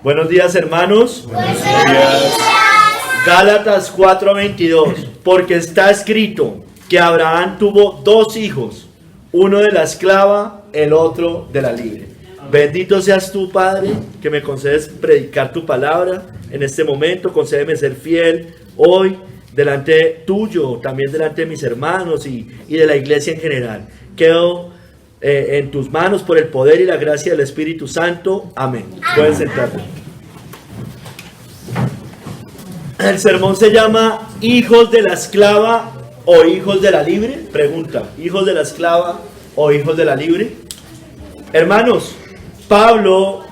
Buenos días, hermanos. Buenos días. Gálatas 4:22. Porque está escrito que Abraham tuvo dos hijos, uno de la esclava, el otro de la libre. Bendito seas tú, Padre, que me concedes predicar tu palabra en este momento. Concédeme ser fiel hoy delante tuyo, también delante de mis hermanos y de la iglesia en general. Quedo en tus manos por el poder y la gracia del Espíritu Santo. Amén. Pueden sentarse. El sermón se llama ¿Hijos de la esclava o hijos de la libre? Pregunta, ¿hijos de la esclava o hijos de la libre? Hermanos, Pablo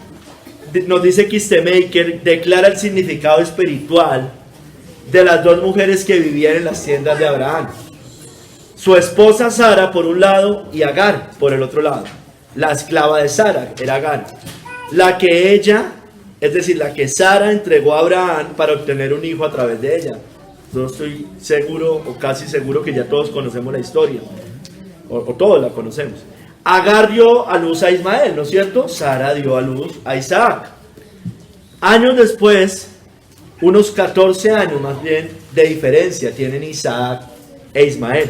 nos dice que Kistemaker declara el significado espiritual de las dos mujeres que vivían en las tiendas de Abraham. Su esposa Sara por un lado y Agar por el otro lado. La esclava de Sara era Agar, la que Sara entregó a Abraham para obtener un hijo a través de ella. Yo estoy seguro o casi seguro que ya todos conocemos la historia, o todos la conocemos. Agar dio a luz a Ismael, ¿no es cierto? Sara dio a luz a Isaac. Años después, unos 14 años más bien de diferencia tienen Isaac e Ismael.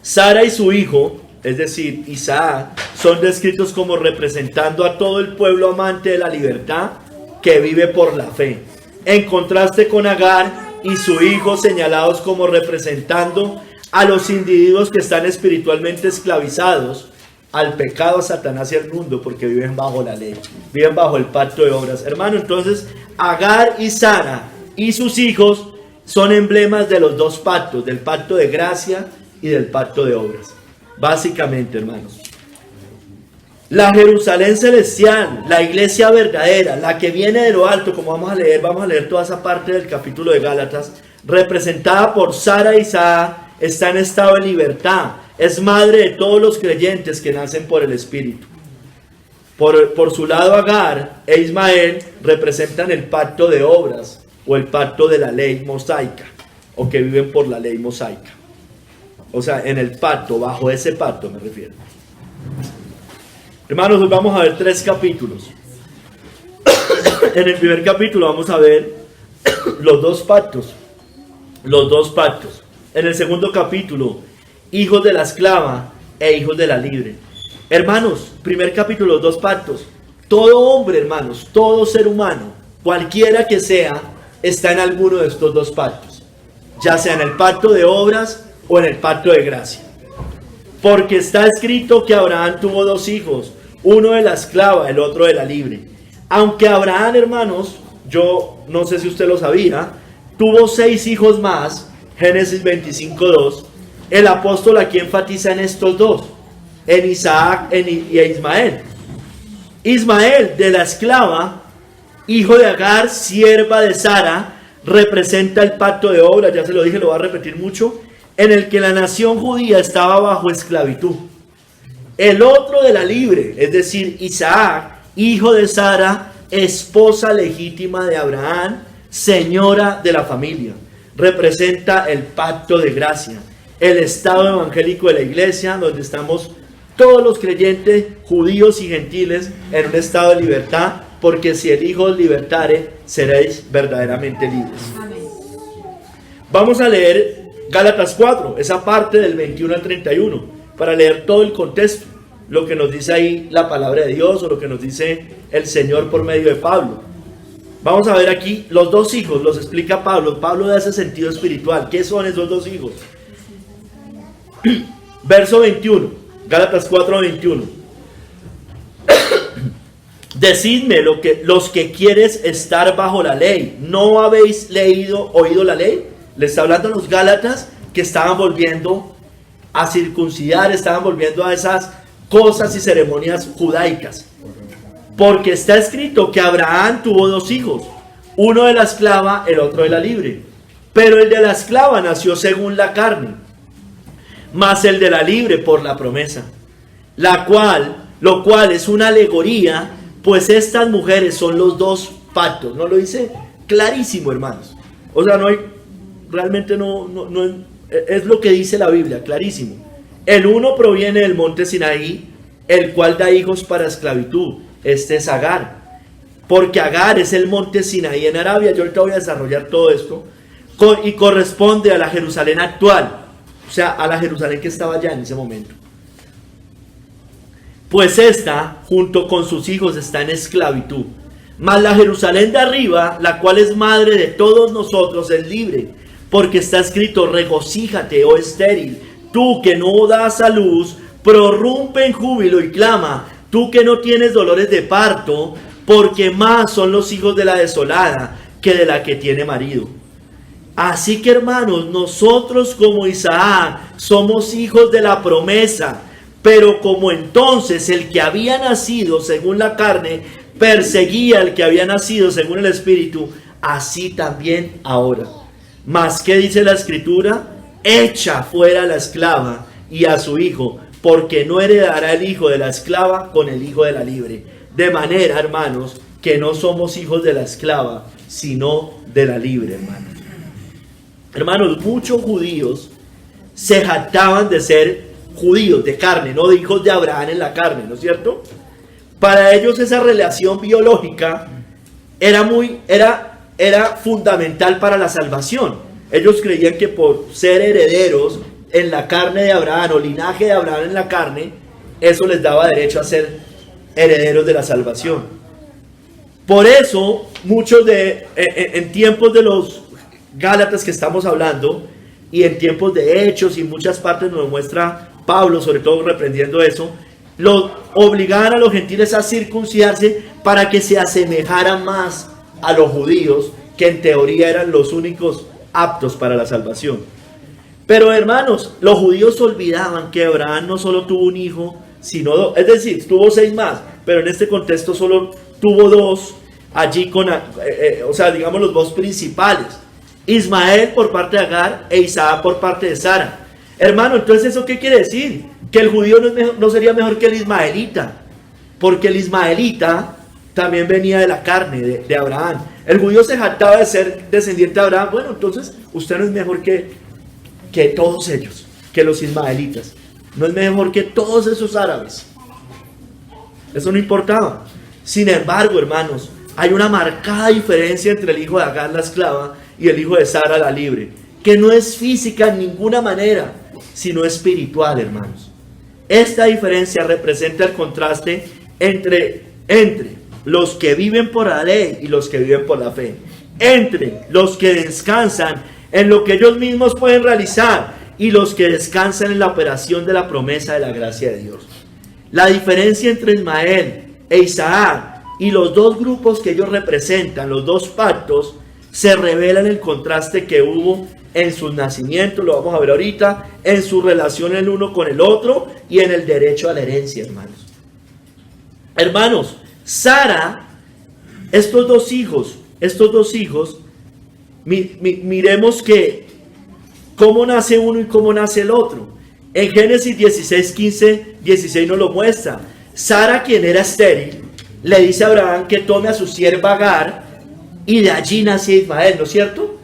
Sara y su hijo, es decir, Isaac, son descritos como representando a todo el pueblo amante de la libertad que vive por la fe. En contraste con Agar y su hijo, señalados como representando a los individuos que están espiritualmente esclavizados al pecado, a Satanás y al mundo, porque viven bajo la ley, viven bajo el pacto de obras. Hermano, entonces Agar y Sara y sus hijos son emblemas de los dos pactos, del pacto de gracia y del pacto de obras. Básicamente, hermanos, la Jerusalén celestial, la iglesia verdadera, la que viene de lo alto, como vamos a leer toda esa parte del capítulo de Gálatas, representada por Sara y Isaac, está en estado de libertad, es madre de todos los creyentes que nacen por el Espíritu. Por su lado, Agar e Ismael representan el pacto de obras o el pacto de la ley mosaica, o que viven por la ley mosaica. O sea, en el pacto, bajo ese pacto me refiero. Hermanos, hoy vamos a ver 3 capítulos. En el primer capítulo vamos a ver los dos pactos. En el segundo capítulo, hijos de la esclava e hijos de la libre. Hermanos, primer capítulo, los dos pactos. Todo hombre, hermanos, todo ser humano, cualquiera que sea, está en alguno de estos dos pactos. Ya sea en el pacto de obras o en el pacto de gracia. Porque está escrito que Abraham tuvo dos hijos, uno de la esclava, el otro de la libre. Aunque Abraham, hermanos, yo no sé si usted lo sabía, tuvo 6 hijos más, Génesis 25:2, el apóstol aquí enfatiza en estos dos, en Isaac y en Ismael. Ismael de la esclava, hijo de Agar, sierva de Sara, representa el pacto de obras, ya se lo dije, lo voy a repetir mucho, en el que la nación judía estaba bajo esclavitud. El otro de la libre, es decir, Isaac, hijo de Sara, esposa legítima de Abraham, señora de la familia, representa el pacto de gracia, el estado evangélico de la iglesia, donde estamos todos los creyentes, judíos y gentiles, en un estado de libertad, porque si el Hijo os libertare, seréis verdaderamente libres. Amén. Vamos a leer Gálatas 4, esa parte del 21 al 31, para leer todo el contexto, lo que nos dice ahí la palabra de Dios o lo que nos dice el Señor por medio de Pablo. Vamos a ver aquí los dos hijos, los explica Pablo. Pablo da ese sentido espiritual. ¿Qué son esos dos hijos? Verso 21, Gálatas 4, 21. Decidme los que quieres estar bajo la ley, ¿no habéis oído la ley? Le está hablando a los Gálatas que estaban volviendo a circuncidar, estaban volviendo a esas cosas y ceremonias judaicas. Porque está escrito que Abraham tuvo dos hijos, uno de la esclava, el otro de la libre. Pero el de la esclava nació según la carne, mas el de la libre por la promesa. Lo cual es una alegoría, pues estas mujeres son los dos pactos. ¿No lo dice? Clarísimo, hermanos. O sea, realmente no es lo que dice la Biblia, clarísimo. El uno proviene del monte Sinaí, el cual da hijos para esclavitud. Este es Agar. porque Agar es el monte Sinaí en Arabia. Yo ahorita voy a desarrollar todo esto. Y corresponde a la Jerusalén actual, o sea, a la Jerusalén que estaba allá en ese momento. Pues esta, junto con sus hijos, está en esclavitud. Mas la Jerusalén de arriba, la cual es madre de todos nosotros, es libre. Porque está escrito: regocíjate, oh estéril, tú que no das a luz, prorrumpe en júbilo y clama, tú que no tienes dolores de parto, porque más son los hijos de la desolada que de la que tiene marido. Así que, hermanos, nosotros como Isaac somos hijos de la promesa, pero como entonces el que había nacido según la carne perseguía al que había nacido según el espíritu, así también ahora. Mas, ¿qué dice la escritura? Echa fuera a la esclava y a su hijo, porque no heredará el hijo de la esclava con el hijo de la libre. De manera, hermanos, que no somos hijos de la esclava, sino de la libre, hermanos. Hermanos, muchos judíos se jactaban de ser judíos de carne, no de hijos de Abraham en la carne, ¿no es cierto? Para ellos esa relación biológica era fundamental para la salvación. Ellos creían que por ser herederos en la carne de Abraham o linaje de Abraham en la carne, eso les daba derecho a ser herederos de la salvación. Por eso, muchos en tiempos de los Gálatas que estamos hablando, y en tiempos de Hechos y muchas partes nos muestra Pablo, sobre todo reprendiendo eso, los obligaban a los gentiles a circuncidarse para que se asemejaran más a los judíos, que en teoría eran los únicos aptos para la salvación. Pero, hermanos, los judíos olvidaban que Abraham no solo tuvo un hijo, sino dos, es decir, tuvo 6 más, pero en este contexto solo tuvo 2 allí o sea, digamos los 2 principales: Ismael por parte de Agar e Isaac por parte de Sara. Hermano, entonces ¿eso qué quiere decir? Que el judío no sería mejor que el ismaelita, porque el ismaelita también venía de la carne de Abraham. El judío se jactaba de ser descendiente de Abraham. Bueno, entonces usted no es mejor que todos ellos, que los ismaelitas. No es mejor que todos esos árabes. Eso no importaba. Sin embargo, hermanos, hay una marcada diferencia entre el hijo de Agar, la esclava, y el hijo de Sara, la libre, que no es física en ninguna manera, sino espiritual, hermanos. Esta diferencia representa el contraste entre los que viven por la ley y los que viven por la fe, entre los que descansan en lo que ellos mismos pueden realizar y los que descansan en la operación de la promesa de la gracia de Dios. La diferencia entre Ismael e Isaac y los dos grupos que ellos representan, los dos pactos, se revela en el contraste que hubo en sus nacimientos, lo vamos a ver ahorita, en su relación el uno con el otro y en el derecho a la herencia, hermanos. Hermanos, Sara, estos dos hijos, miremos que cómo nace uno y cómo nace el otro. En Génesis 16, 15, 16 nos lo muestra. Sara, quien era estéril, le dice a Abraham que tome a su sierva Agar, y de allí nació Ismael, ¿no es cierto?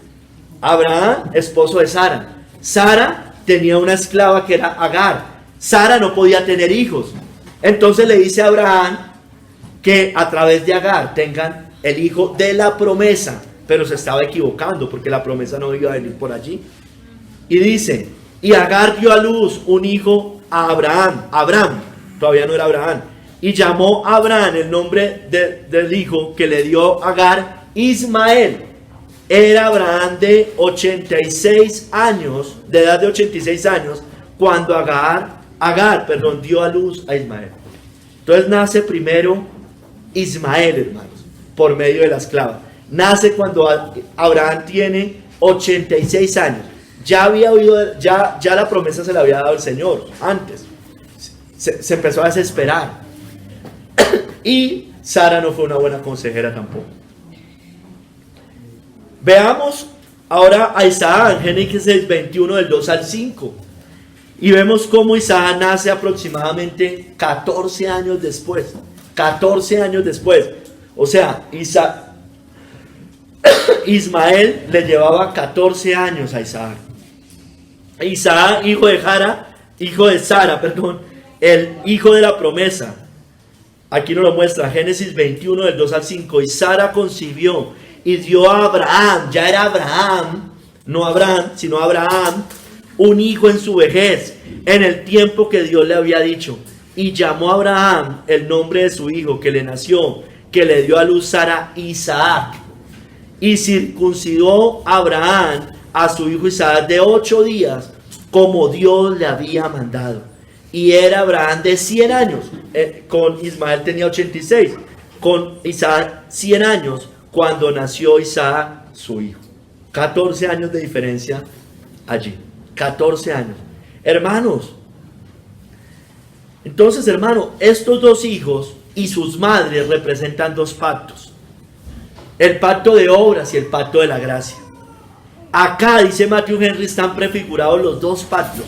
Abraham, esposo de Sara. Sara tenía una esclava que era Agar. Sara no podía tener hijos. Entonces le dice a Abraham que a través de Agar tengan el hijo de la promesa. Pero se estaba equivocando porque la promesa no iba a venir por allí. Y dice, y Agar dio a luz un hijo a Abraham, todavía no era Abraham. Y llamó a Abraham el nombre del hijo que le dio Agar, Ismael. Era Abraham de 86 años, de edad de 86 años, cuando Agar dio a luz a Ismael. Entonces nace primero Ismael, hermanos, por medio de la esclava. Nace cuando Abraham tiene 86 años. Ya había oído, ya la promesa se le había dado el Señor antes. Se empezó a desesperar. Y Sara no fue una buena consejera tampoco. Veamos ahora a Isaac en Génesis 21 del 2 al 5. Y vemos cómo Isaac nace aproximadamente 14 años después. 14 años después. O sea, Ismael le llevaba 14 años a Isaac. Isaac, hijo de Sara, el hijo de la promesa. Aquí nos lo muestra Génesis 21 del 2 al 5. Y Sara concibió y dio a Abraham, ya era Abraham, no Abraham, sino Abraham, un hijo en su vejez, en el tiempo que Dios le había dicho. Y llamó a Abraham el nombre de su hijo que le nació, que le dio a luz Sara, Isaac. Y circuncidó Abraham a su hijo Isaac de 8 días, como Dios le había mandado. Y era Abraham de 100 años. Con Ismael tenía 86. Con Isaac 100 años cuando nació Isaac, su hijo. 14 años de diferencia allí. 14 años. Hermanos. Entonces, hermano, estos dos hijos y sus madres representan dos pactos. El pacto de obras y el pacto de la gracia. Acá, dice Matthew Henry, están prefigurados los dos pactos.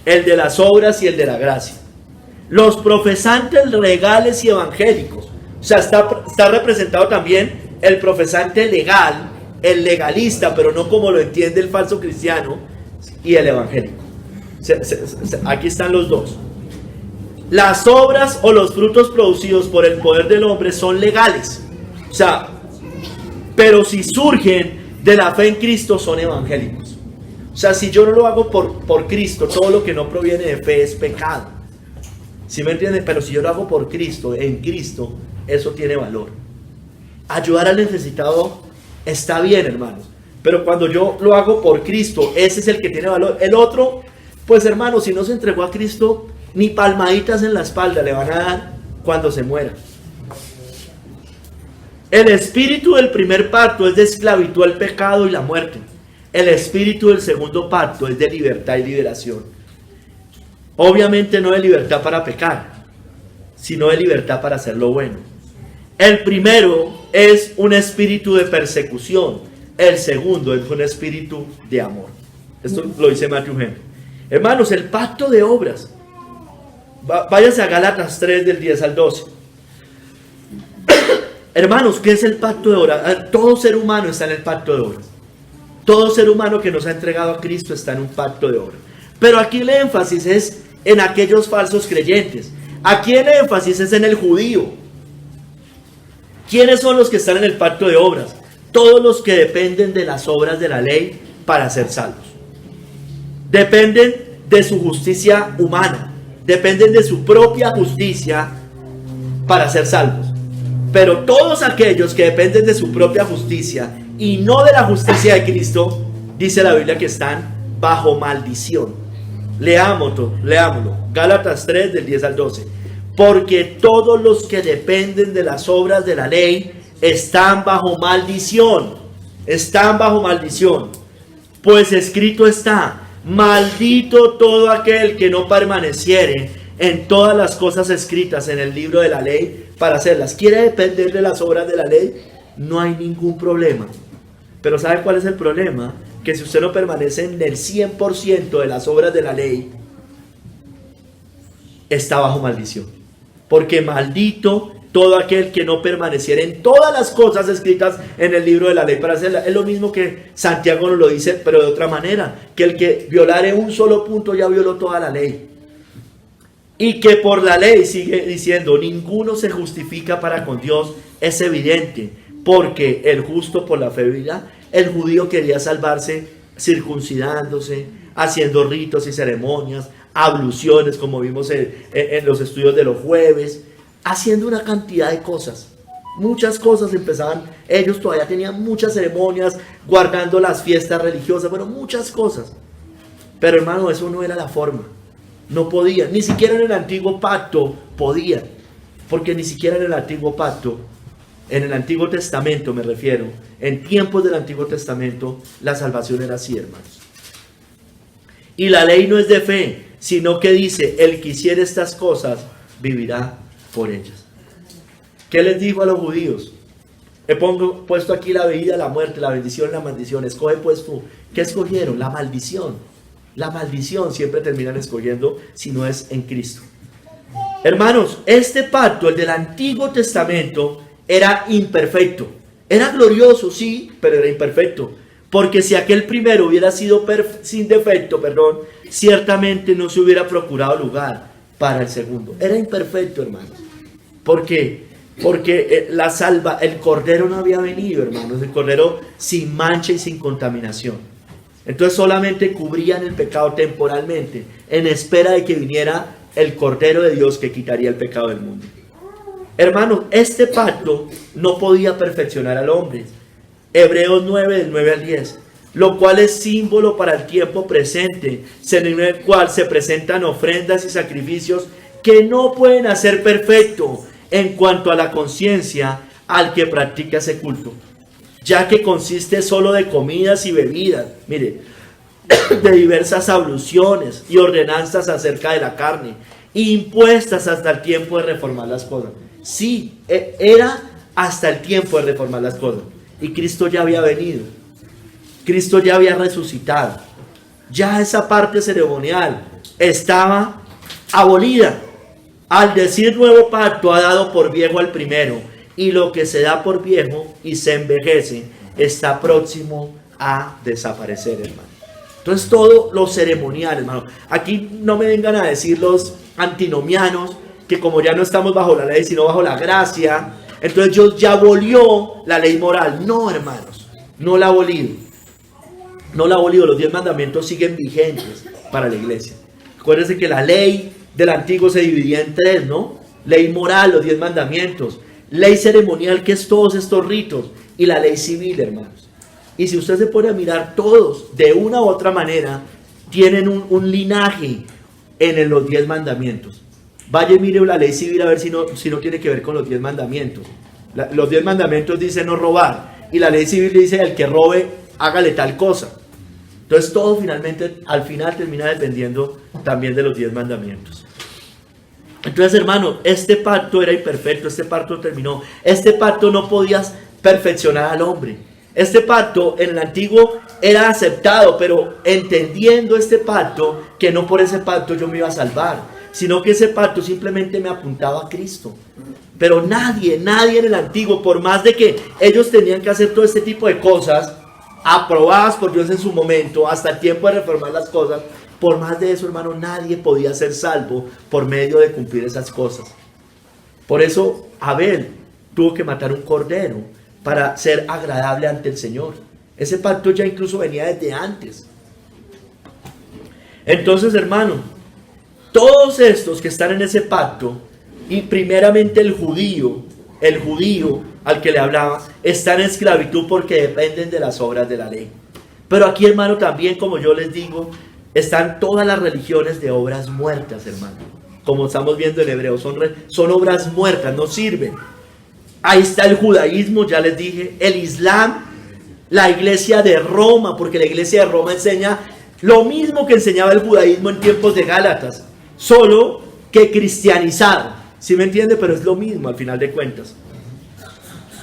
El de las obras y el de la gracia. Los profesantes legales y evangélicos. O sea, está representado también el profesante legal, el legalista, pero no como lo entiende el falso cristiano, y el evangélico. Aquí están los dos. Las obras o los frutos producidos por el poder del hombre son legales. O sea, pero si surgen de la fe en Cristo son evangélicos. O sea, si yo no lo hago por Cristo, todo lo que no proviene de fe es pecado. ¿Sí me entienden? Pero si yo lo hago por Cristo, en Cristo, eso tiene valor. Ayudar al necesitado está bien, hermanos. Pero cuando yo lo hago por Cristo, ese es el que tiene valor. El otro, pues hermanos, si no se entregó a Cristo, ni palmaditas en la espalda le van a dar cuando se muera. El espíritu del primer pacto es de esclavitud al pecado y la muerte. El espíritu del segundo pacto es de libertad y liberación. Obviamente no de libertad para pecar, sino de libertad para hacer lo bueno. El primero es un espíritu de persecución. El segundo es un espíritu de amor. Esto lo dice Matthew Henry. Hermanos, el pacto de obras. Váyase a Gálatas 3 del 10 al 12. Hermanos, ¿qué es el pacto de obras? Todo ser humano está en el pacto de obras. Todo ser humano que nos ha entregado a Cristo está en un pacto de obras. Pero aquí el énfasis es en aquellos falsos creyentes. Aquí el énfasis es en el judío. ¿Quiénes son los que están en el pacto de obras? Todos los que dependen de las obras de la ley para ser salvos. Dependen de su justicia humana. Dependen de su propia justicia para ser salvos. Pero todos aquellos que dependen de su propia justicia y no de la justicia de Cristo, dice la Biblia que están bajo maldición. Leámoslo. Gálatas 3 del 10 al 12. Porque todos los que dependen de las obras de la ley están bajo maldición. Están bajo maldición. Pues escrito está: maldito todo aquel que no permaneciere en todas las cosas escritas en el libro de la ley para hacerlas. ¿Quiere depender de las obras de la ley? No hay ningún problema. Pero ¿sabe cuál es el problema? Que si usted no permanece en el 100% de las obras de la ley, está bajo maldición. Porque maldito todo aquel que no permaneciera en todas las cosas escritas en el libro de la ley para hacerlas. Es lo mismo que Santiago nos lo dice, pero de otra manera. Que el que violare un solo punto ya violó toda la ley. Y que por la ley, sigue diciendo, ninguno se justifica para con Dios. Es evidente, porque el justo por la fe vivirá. El judío quería salvarse circuncidándose, haciendo ritos y ceremonias, abluciones, como vimos en los estudios de los jueves, haciendo una cantidad de cosas. Muchas cosas empezaban, ellos todavía tenían muchas ceremonias, guardando las fiestas religiosas, bueno, muchas cosas. Pero hermano, eso no era la forma. No podían, ni siquiera en el antiguo pacto podían, porque ni siquiera en el antiguo pacto, en el Antiguo Testamento me refiero, en tiempos del Antiguo Testamento, la salvación era así, hermanos. Y la ley no es de fe, sino que dice, el que hiciere estas cosas, vivirá por ellas. ¿Qué les dijo a los judíos? He puesto aquí la vida, la muerte, la bendición, la maldición. Escoge pues tú. ¿Qué escogieron? La maldición. La maldición siempre terminan escogiendo si no es en Cristo. Hermanos, este pacto, el del Antiguo Testamento, era imperfecto. Era glorioso, sí, pero era imperfecto. Porque si aquel primero hubiera sido sin defecto, ciertamente no se hubiera procurado lugar para el segundo. Era imperfecto, hermanos. ¿Por qué? Porque el Cordero no había venido, hermanos, el Cordero sin mancha y sin contaminación. Entonces solamente cubrían el pecado temporalmente, en espera de que viniera el Cordero de Dios que quitaría el pecado del mundo. Hermanos, este pacto no podía perfeccionar al hombre. Hebreos 9, del 9 al 10. Lo cual es símbolo para el tiempo presente, en el cual se presentan ofrendas y sacrificios que no pueden hacer perfecto en cuanto a la conciencia al que practica ese culto, ya que consiste solo de comidas y bebidas, mire, de diversas abluciones y ordenanzas acerca de la carne, impuestas hasta el tiempo de reformar las cosas. Sí, era hasta el tiempo de reformar las cosas. Y Cristo ya había venido. Cristo ya había resucitado. Ya esa parte ceremonial estaba abolida. Al decir nuevo pacto, ha dado por viejo al primero. Y lo que se da por viejo y se envejece está próximo a desaparecer, hermano. Entonces todo lo ceremonial, hermano. Aquí no me vengan a decir los antinomianos que como ya no estamos bajo la ley, sino bajo la gracia, entonces Dios ya abolió la ley moral. No, hermanos, no la ha abolido. No la ha abolido. Los 10 mandamientos siguen vigentes para la iglesia. Acuérdense que la ley del antiguo se dividía en 3, ¿no? Ley moral, los 10 mandamientos. Ley ceremonial, que es todos estos ritos. Y la ley civil, hermanos. Y si usted se pone a mirar, todos, de una u otra manera, tienen un linaje en los 10 mandamientos. Vaya y mire la ley civil a ver si no tiene que ver con los 10 mandamientos. Los 10 mandamientos dicen no robar. Y la ley civil dice el que robe, hágale tal cosa. Entonces todo finalmente, al final termina dependiendo también de los 10 mandamientos. Entonces, hermano, este pacto era imperfecto, este pacto terminó. Este pacto no podía perfeccionar al hombre. Este pacto en el antiguo era aceptado, pero entendiendo este pacto, que no por ese pacto yo me iba a salvar, sino que ese pacto simplemente me apuntaba a Cristo. Pero nadie en el antiguo, por más de que ellos tenían que hacer todo este tipo de cosas, aprobadas por Dios en su momento, hasta el tiempo de reformar las cosas, por más de eso, hermano, nadie podía ser salvo por medio de cumplir esas cosas. Por eso Abel tuvo que matar un cordero para ser agradable ante el Señor. Ese pacto ya incluso venía desde antes. Entonces, hermano, todos estos que están en ese pacto, y primeramente el judío al que le hablaba, están en esclavitud porque dependen de las obras de la ley. Pero aquí, hermano, también, como yo les digo, están todas las religiones de obras muertas, hermano. Como estamos viendo en Hebreos, son obras muertas, no sirven. Ahí está el judaísmo, ya les dije, el islam, la iglesia de Roma, porque la iglesia de Roma enseña lo mismo que enseñaba el judaísmo en tiempos de Gálatas, solo que cristianizado. ¿Sí me entiende? Pero es lo mismo al final de cuentas.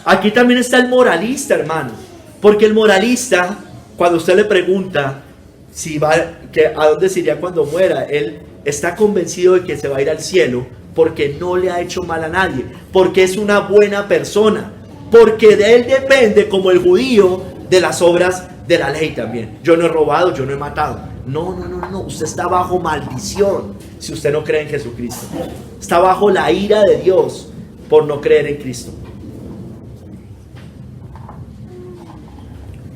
Aquí también está el moralista, hermano, porque el moralista, cuando usted le pregunta a dónde se iría cuando muera, él está convencido de que se va a ir al cielo porque no le ha hecho mal a nadie, porque es una buena persona, porque de él depende, como el judío, de las obras de la ley también. Yo no he robado, yo no he matado. No, usted está bajo maldición si usted no cree en Jesucristo. Está bajo la ira de Dios por no creer en Cristo.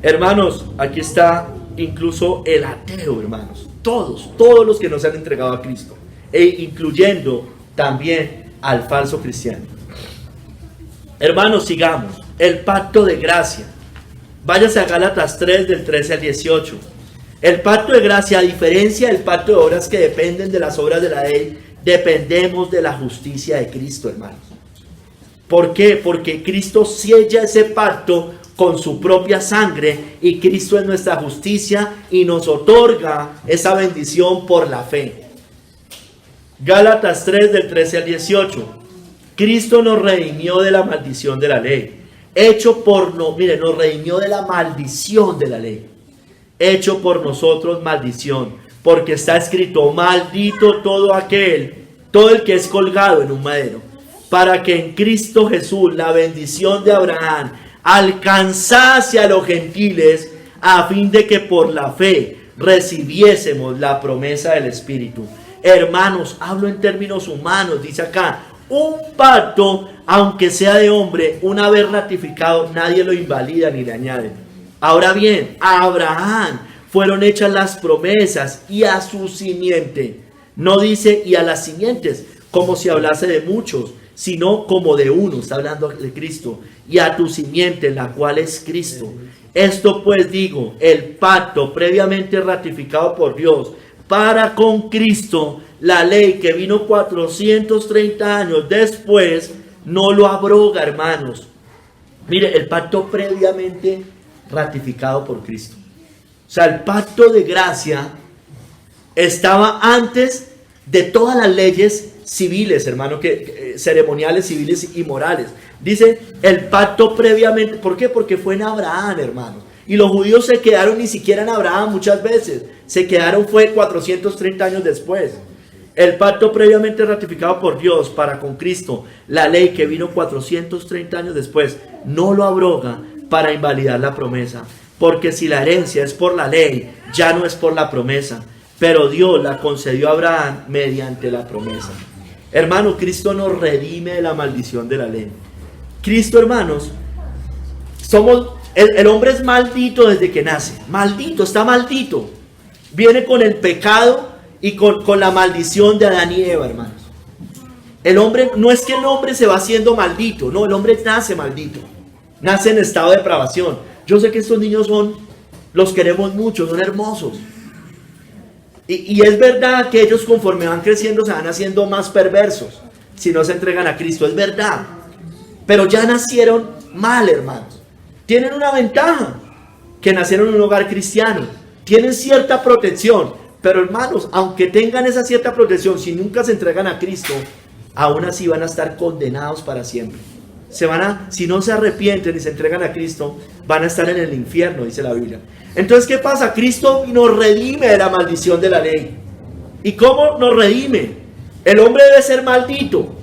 Hermanos, aquí está incluso el ateo, hermanos. Todos los que no se han entregado a Cristo, incluyendo también al falso cristiano. Hermanos, sigamos. El pacto de gracia. Váyase a Gálatas 3, del 13 al 18. El pacto de gracia, a diferencia del pacto de obras que dependen de las obras de la ley, dependemos de la justicia de Cristo, hermanos. ¿Por qué? Porque Cristo sella ese pacto con su propia sangre, y Cristo es nuestra justicia y nos otorga esa bendición por la fe. Gálatas 3, del 13 al 18. Cristo nos redimió de la maldición de la ley. Nos redimió de la maldición de la ley. Hecho por nosotros maldición, porque está escrito: maldito todo el que es colgado en un madero, para que en Cristo Jesús la bendición de Abraham alcanzase a los gentiles, a fin de que por la fe recibiésemos la promesa del Espíritu. Hermanos, hablo en términos humanos, dice acá, Un pacto, aunque sea de hombre, una vez ratificado, nadie lo invalida ni le añade. Ahora bien, a Abraham fueron hechas las promesas y a su simiente. No dice y a las simientes, como si hablase de muchos, sino como de uno, está hablando de Cristo. Y a tu simiente, la cual es Cristo. Esto pues digo, el pacto previamente ratificado por Dios para con Cristo, la ley que vino 430 años después, no lo abroga, hermanos. Mire, el pacto previamente ratificado por Cristo. O sea, el pacto de gracia estaba antes de todas las leyes civiles, hermano, ceremoniales, civiles y morales. Dice el pacto previamente. ¿Por qué? Porque fue en Abraham, hermanos. Y los judíos se quedaron ni siquiera en Abraham muchas veces. Se quedaron fue 430 años después. El pacto previamente ratificado por Dios para con Cristo, la ley que vino 430 años después, no lo abroga para invalidar la promesa. Porque si la herencia es por la ley, ya no es por la promesa. Pero Dios la concedió a Abraham mediante la promesa. Hermano, Cristo nos redime de la maldición de la ley. Cristo, hermanos, el hombre es maldito desde que nace. Maldito, está maldito. Viene con el pecado y con la maldición de Adán y Eva, hermanos. El hombre, no es que el hombre se va haciendo maldito, no, el hombre nace maldito. Nace en estado de depravación. Yo sé que estos niños los queremos mucho, son hermosos. Y es verdad que ellos conforme van creciendo se van haciendo más perversos si no se entregan a Cristo, es verdad. Pero ya nacieron mal, hermanos. Tienen una ventaja, que nacieron en un hogar cristiano. Tienen cierta protección, pero hermanos, aunque tengan esa cierta protección, si nunca se entregan a Cristo, aún así van a estar condenados para siempre. Si no se arrepienten y se entregan a Cristo, van a estar en el infierno, dice la Biblia. Entonces, ¿qué pasa? Cristo nos redime de la maldición de la ley. ¿Y cómo nos redime? El hombre debe ser maldito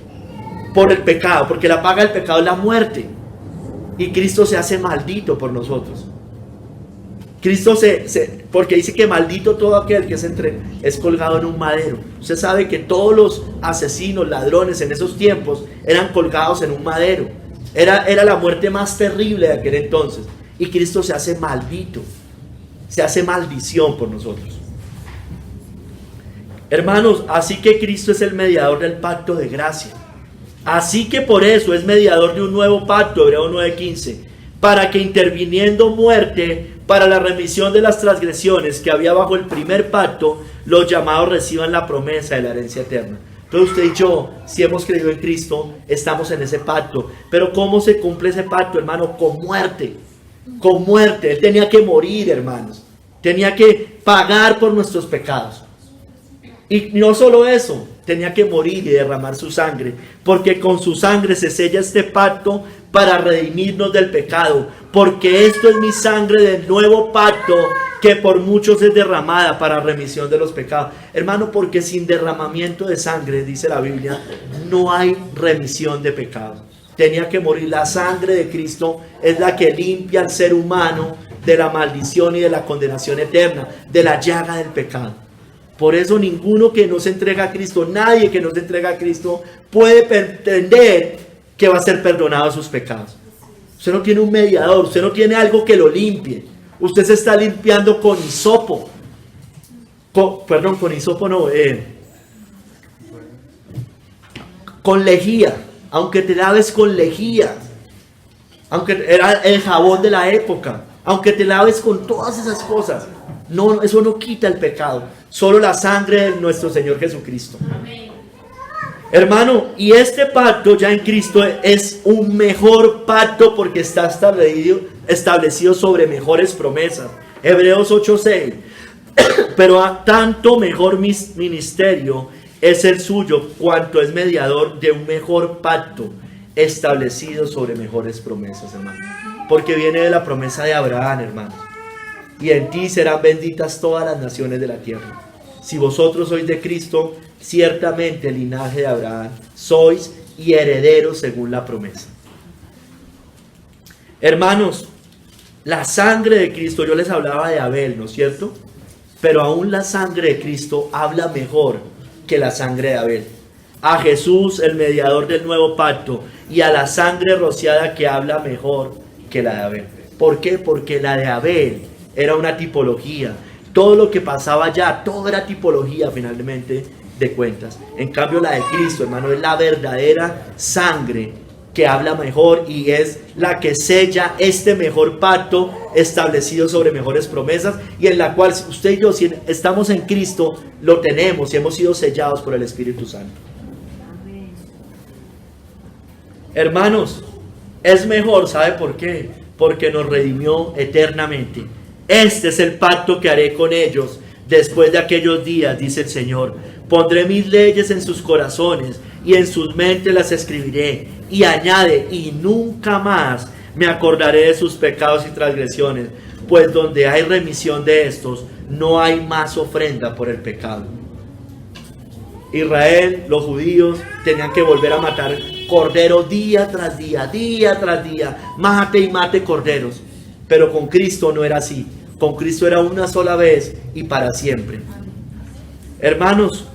por el pecado, porque la paga del pecado es la muerte. Y Cristo se hace maldito por nosotros. Cristo porque dice que maldito todo aquel que es colgado en un madero. Usted sabe que todos los asesinos, ladrones en esos tiempos eran colgados en un madero. Era la muerte más terrible de aquel entonces. Y Cristo se hace maldito. Se hace maldición por nosotros. Hermanos, así que Cristo es el mediador del pacto de gracia. Así que por eso es mediador de un nuevo pacto, Hebreos 9:15, para que interviniendo muerte para la remisión de las transgresiones que había bajo el primer pacto, los llamados reciban la promesa de la herencia eterna. Entonces usted y yo, si hemos creído en Cristo, estamos en ese pacto. Pero ¿cómo se cumple ese pacto, hermano? Con muerte. Con muerte. Él tenía que morir, hermanos. Tenía que pagar por nuestros pecados. Y no solo eso, tenía que morir y derramar su sangre, porque con su sangre se sella este pacto para redimirnos del pecado, porque esto es mi sangre del nuevo pacto que por muchos es derramada para remisión de los pecados. Hermano, porque sin derramamiento de sangre, dice la Biblia, no hay remisión de pecados. Tenía que morir. La sangre de Cristo es la que limpia al ser humano de la maldición y de la condenación eterna, de la llaga del pecado. Por eso ninguno que no se entrega a Cristo, nadie que no se entrega a Cristo puede pretender que va a ser perdonado de sus pecados. Usted no tiene un mediador, usted no tiene algo que lo limpie. Usted se está limpiando con hisopo. Con hisopo no, con lejía. Aunque te laves con lejía, aunque era el jabón de la época, aunque te laves con todas esas cosas, no, eso no quita el pecado. Solo la sangre de nuestro Señor Jesucristo. Amén. Hermano, y este pacto ya en Cristo es un mejor pacto porque está establecido sobre mejores promesas. Hebreos 8:6. Pero a tanto mejor ministerio es el suyo, cuanto es mediador de un mejor pacto establecido sobre mejores promesas, hermano. Porque viene de la promesa de Abraham, hermano. Y en ti serán benditas todas las naciones de la tierra. Si vosotros sois de Cristo, ciertamente el linaje de Abraham sois y herederos según la promesa. Hermanos, la sangre de Cristo, yo les hablaba de Abel, ¿no es cierto? Pero aún la sangre de Cristo habla mejor que la sangre de Abel. a Jesús, el mediador del nuevo pacto, y a la sangre rociada que habla mejor que la de Abel. ¿Por qué? Porque la de Abel era una tipología. Todo lo que pasaba allá, todo era tipología finalmente de cuentas. En cambio la de Cristo, hermano, es la verdadera sangre que habla mejor y es la que sella este mejor pacto establecido sobre mejores promesas, y en la cual usted y yo, si estamos en Cristo, lo tenemos y hemos sido sellados por el Espíritu Santo. Hermanos, es mejor, ¿sabe por qué? Porque nos redimió eternamente. Este es el pacto que haré con ellos después de aquellos días, dice el Señor. Pondré mis leyes en sus corazones y en sus mentes las escribiré. Y añade, y nunca más me acordaré de sus pecados y transgresiones, pues donde hay remisión de estos, no hay más ofrenda por el pecado. Israel, los judíos, tenían que volver a matar corderos día tras día, mate y mate corderos. Pero con Cristo no era así. Con Cristo era una sola vez y para siempre. Hermanos,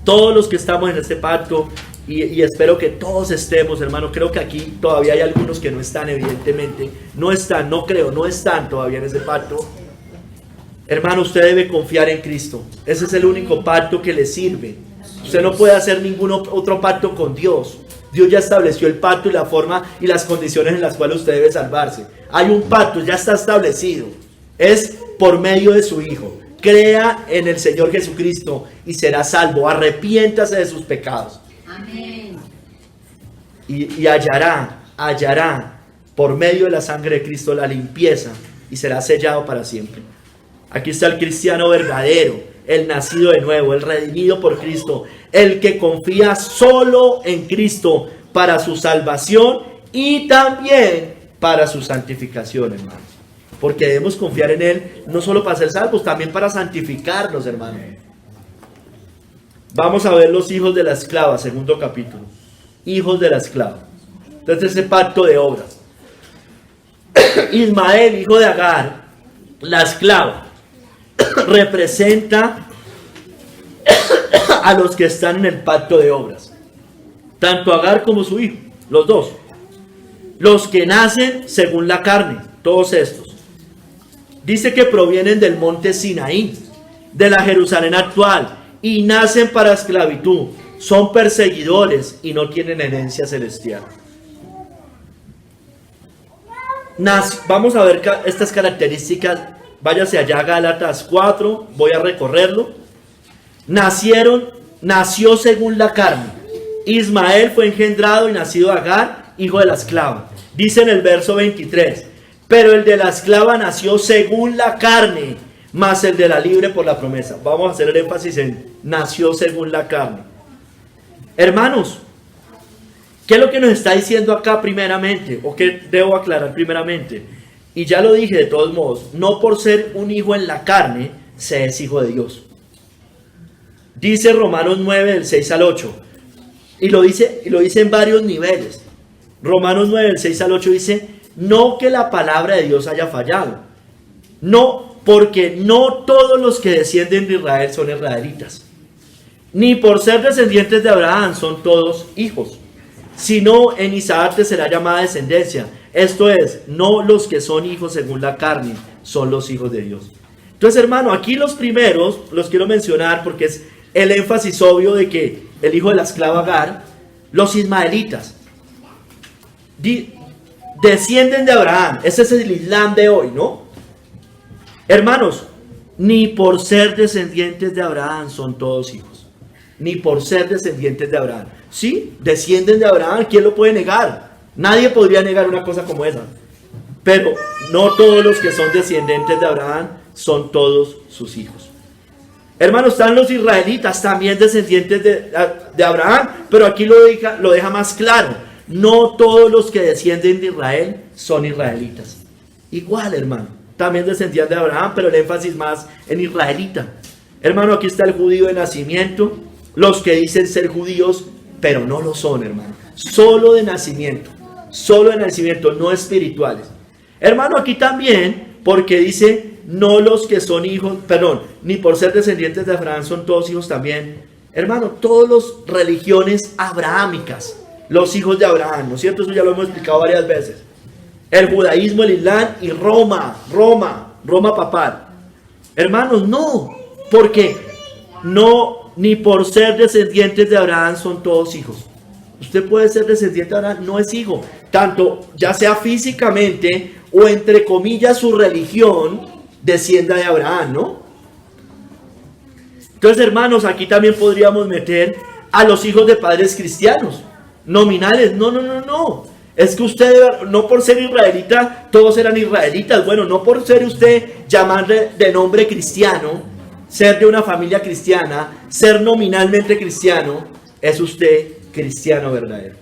todos los que estamos en este pacto, y espero que todos estemos, hermanos, creo que aquí todavía hay algunos que no están, evidentemente, no están todavía en ese pacto. Hermano, usted debe confiar en Cristo. Ese es el único pacto que le sirve. Usted no puede hacer ningún otro pacto con Dios. Dios ya estableció el pacto y la forma y las condiciones en las cuales usted debe salvarse. Hay un pacto, ya está establecido. Es por medio de su Hijo. Crea en el Señor Jesucristo y será salvo. Arrepiéntase de sus pecados. Amén. Y hallará por medio de la sangre de Cristo la limpieza y será sellado para siempre. Aquí está el cristiano verdadero, el nacido de nuevo, el redimido por Cristo, el que confía solo en Cristo para su salvación y también para su santificación, hermanos. Porque debemos confiar en Él, no solo para ser salvos, también para santificarnos, hermanos. Vamos a ver los hijos de la esclava, segundo capítulo. Hijos de la esclava. Entonces ese pacto de obras. Ismael, hijo de Agar, la esclava, representa a los que están en el pacto de obras. Tanto Agar como su hijo, los dos. Los que nacen según la carne, todos estos. Dice que provienen del monte Sinaí, de la Jerusalén actual, y nacen para esclavitud. Son perseguidores y no tienen herencia celestial. Vamos a ver estas características. Váyase allá a Gálatas 4, voy a recorrerlo. Nació según la carne. Ismael fue engendrado y nacido de Agar, hijo de la esclava. Dice en el verso 23, pero el de la esclava nació según la carne, mas el de la libre por la promesa. Vamos a hacer el énfasis en nació según la carne. Hermanos, ¿qué es lo que nos está diciendo acá primeramente? ¿O qué debo aclarar primeramente? Y ya lo dije de todos modos, no por ser un hijo en la carne, se es hijo de Dios. Dice Romanos 9, del 6 al 8. Y lo dice en varios niveles. Romanos 9, del 6 al 8 dice, no que la palabra de Dios haya fallado. No, porque no todos los que descienden de Israel son israelitas. Ni por ser descendientes de Abraham son todos hijos. Sino en Isaac te será llamada descendencia. Esto es, no los que son hijos según la carne, son los hijos de Dios. Entonces, hermano, aquí los primeros los quiero mencionar porque es el énfasis obvio de que el hijo de la esclava Agar, los ismaelitas, descienden de Abraham. Ese es el Islam de hoy, ¿no? Hermanos, ni por ser descendientes de Abraham son todos hijos. Ni por ser descendientes de Abraham. Sí, descienden de Abraham, ¿quién lo puede negar? Nadie podría negar una cosa como esa. Pero no todos los que son descendientes de Abraham son todos sus hijos. Hermanos, están los israelitas, también descendientes de Abraham, pero aquí lo deja más claro. No todos los que descienden de Israel son israelitas. Igual, hermano, también descendían de Abraham, pero el énfasis más en israelita. Hermano, aquí está el judío de nacimiento, los que dicen ser judíos, pero no lo son, hermano. Solo de nacimiento, no espirituales. Hermano, aquí también, porque dice, no los que son hijos, ni por ser descendientes de Abraham son todos hijos también. Hermano, todas las religiones abrahámicas, los hijos de Abraham, ¿no es cierto? Eso ya lo hemos explicado varias veces. El judaísmo, el islam y Roma papal. Hermanos, no, porque no, ni por ser descendientes de Abraham son todos hijos. Usted puede ser descendiente de Abraham, no es hijo, tanto ya sea físicamente o entre comillas su religión descienda de Abraham, ¿no? Entonces, hermanos, aquí también podríamos meter a los hijos de padres cristianos, nominales. No. Es que usted, no por ser israelita, todos eran israelitas. Bueno, no por ser usted llamarle de nombre cristiano, ser de una familia cristiana, ser nominalmente cristiano, es usted cristiano verdadero.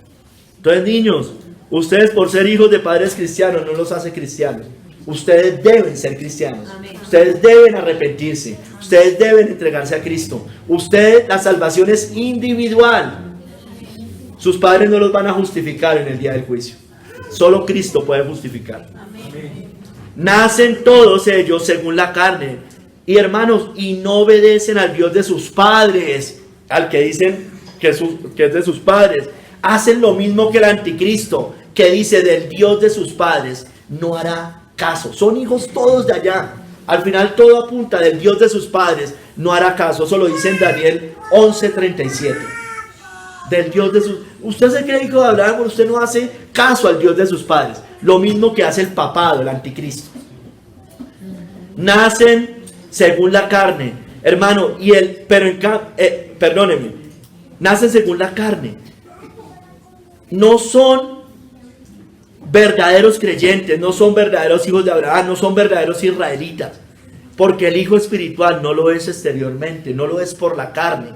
Entonces, niños, ustedes por ser hijos de padres cristianos no los hace cristianos. Ustedes deben ser cristianos. Amén. Ustedes deben arrepentirse. Ustedes deben entregarse a Cristo. La salvación es individual. Sus padres no los van a justificar en el día del juicio. Solo Cristo puede justificar. Amén. Nacen todos ellos según la carne. Y hermanos, y no obedecen al Dios de sus padres, al que dicen que es de sus padres. Hacen lo mismo que el anticristo, que dice del Dios de sus padres no hará caso. Son hijos todos de allá. Al final todo apunta del Dios de sus padres no hará caso. Eso lo dice en Daniel 11:37. Del Dios de sus... Usted se cree hijo de Abraham, usted no hace caso al Dios de sus padres. Lo mismo que hace el papado, el anticristo. Nacen según la carne, hermano, perdónenme, nacen según la carne. No son verdaderos creyentes, no son verdaderos hijos de Abraham, no son verdaderos israelitas, porque el hijo espiritual no lo es exteriormente, no lo es por la carne,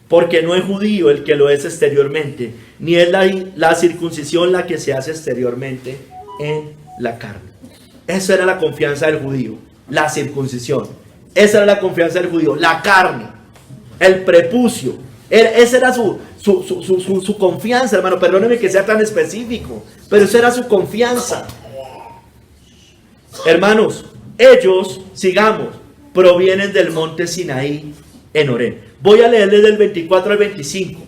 porque no es judío el que lo es exteriormente, ni es la circuncisión la que se hace exteriormente en la carne. Esa era la confianza del judío, la circuncisión. Esa era la confianza del judío, la carne, el prepucio. Esa era su confianza, hermano. Perdóneme que sea tan específico, pero esa era su confianza. Hermanos, ellos, sigamos, provienen del monte Sinaí en Horeb. Voy a leerles del 24 al 25,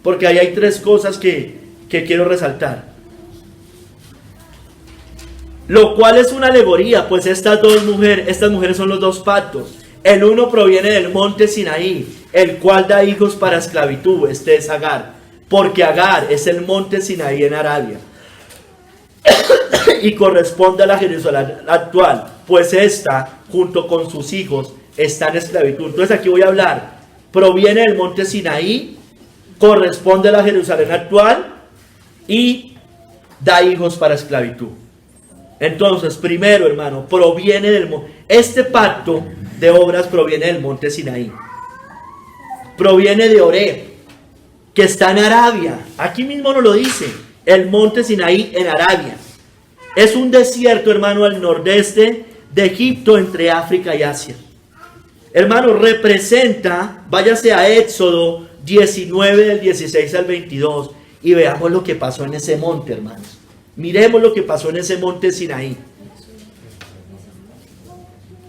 porque ahí hay tres cosas que quiero resaltar. Lo cual es una alegoría, pues estas mujeres son los dos pactos. El uno proviene del monte Sinaí, el cual da hijos para esclavitud. Este es Agar, porque Agar es el monte Sinaí en Arabia y corresponde a la Jerusalén actual, pues esta, junto con sus hijos, está en esclavitud. Entonces aquí voy a hablar, proviene del monte Sinaí, corresponde a la Jerusalén actual y da hijos para esclavitud. Entonces, primero, hermano, proviene del monte. Este pacto de obras proviene del monte Sinaí. Proviene de Horeb, que está en Arabia. Aquí mismo nos lo dice, el monte Sinaí en Arabia. Es un desierto, hermano, al nordeste de Egipto, entre África y Asia. Hermano, representa, váyase a Éxodo 19, del 16 al 22, y veamos lo que pasó en ese monte, hermanos. Miremos lo que pasó en ese monte Sinaí.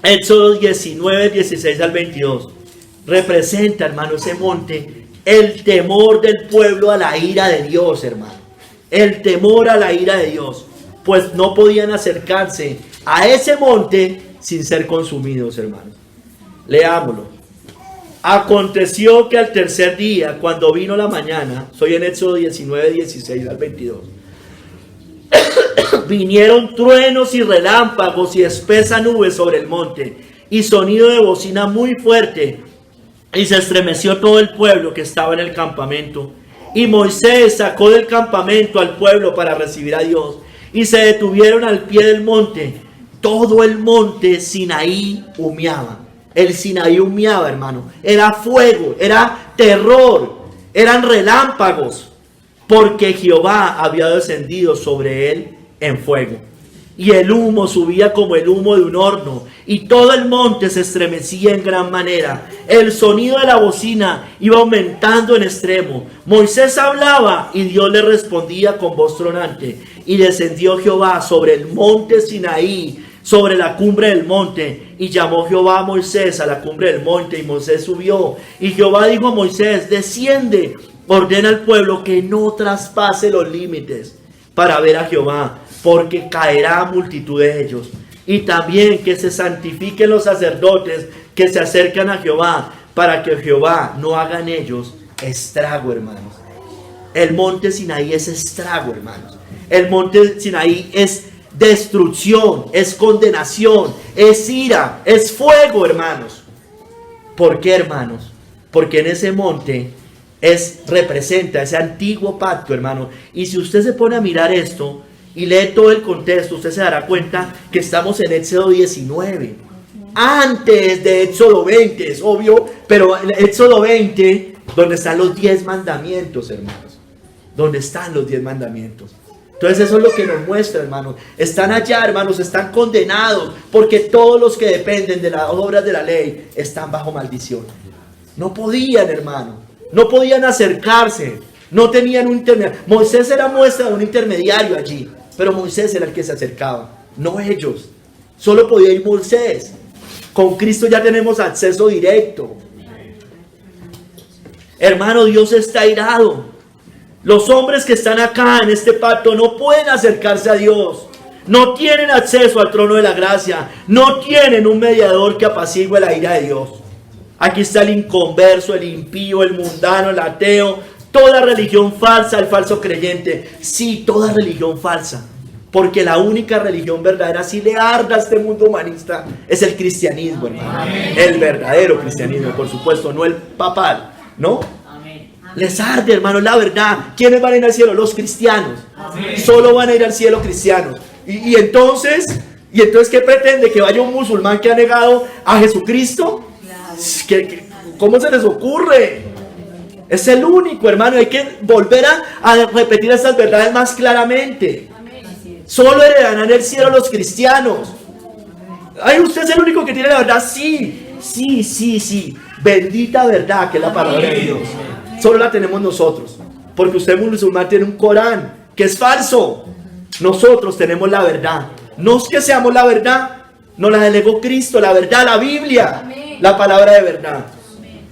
Éxodo 19, 16 al 22. Representa, hermano, ese monte, el temor del pueblo a la ira de Dios, hermano. El temor a la ira de Dios. Pues no podían acercarse a ese monte sin ser consumidos, hermano. Leámoslo. Aconteció que al tercer día, cuando vino la mañana, soy en Éxodo 19, 16 al 22. Vinieron truenos y relámpagos y espesa nube sobre el monte y sonido de bocina muy fuerte, y se estremeció todo el pueblo que estaba en el campamento. Y Moisés sacó del campamento al pueblo para recibir a Dios, y se detuvieron al pie del monte. Todo el monte Sinaí humeaba. El Sinaí humeaba, hermano. Era fuego, era terror, eran relámpagos, porque Jehová había descendido sobre él en fuego. Y el humo subía como el humo de un horno, y todo el monte se estremecía en gran manera. El sonido de la bocina iba aumentando en extremo. Moisés hablaba y Dios le respondía con voz tronante. y descendió Jehová sobre el monte Sinaí, sobre la cumbre del monte, y llamó Jehová a Moisés a la cumbre del monte, y Moisés subió. Y Jehová dijo a Moisés: desciende, ordena al pueblo que no traspase los límites para ver a Jehová, porque caerá multitud de ellos. Y también que se santifiquen los sacerdotes que se acercan a Jehová, para que Jehová no haga en ellos estrago, hermanos. El monte Sinaí es estrago, hermanos. El monte Sinaí es destrucción, es condenación, es ira, es fuego, hermanos. ¿Por qué, hermanos? Porque en ese monte representa ese antiguo pacto, hermano. Y si usted se pone a mirar esto y lee todo el contexto, usted se dará cuenta que estamos en Éxodo 19. Antes de Éxodo 20, es obvio, pero en Éxodo 20, donde están los 10 mandamientos, hermanos. Donde están los 10 mandamientos. Entonces eso es lo que nos muestra, hermanos. Están allá, hermanos, están condenados, porque todos los que dependen de las obras de la ley están bajo maldición. No podían, hermano. No podían acercarse. No tenían un intermediario. Moisés era muestra de un intermediario allí, pero Moisés era el que se acercaba, no ellos. Solo podía ir Moisés. Con Cristo ya tenemos acceso directo. Hermano, Dios está airado. Los hombres que están acá en este pacto no pueden acercarse a Dios. No tienen acceso al trono de la gracia. No tienen un mediador que apacigüe la ira de Dios. Aquí está el inconverso, el impío, el mundano, el ateo, toda religión falsa, el falso creyente. Sí, toda religión falsa. Porque la única religión verdadera, si le arda a este mundo humanista, es el cristianismo, hermano. El verdadero cristianismo, por supuesto, no el papal, ¿no? Les arde, hermano, la verdad. ¿Quiénes van a ir al cielo? Los cristianos. Amén. Solo van a ir al cielo cristianos. Y entonces, ¿qué pretende? ¿Que vaya un musulmán que ha negado a Jesucristo? Claro. ¿Cómo se les ocurre? Es el único, hermano. Hay que volver a repetir estas verdades más claramente. Amén. Solo heredarán el cielo los cristianos. Ay, ¿usted es el único que tiene la verdad? Sí. Bendita verdad, que es la palabra de Dios. Solo la tenemos nosotros, porque usted musulmán tiene un Corán que es falso. Nosotros tenemos la verdad. No es que seamos la verdad, nos la delegó Cristo, la verdad, la Biblia. Amén. La palabra de verdad. Amén.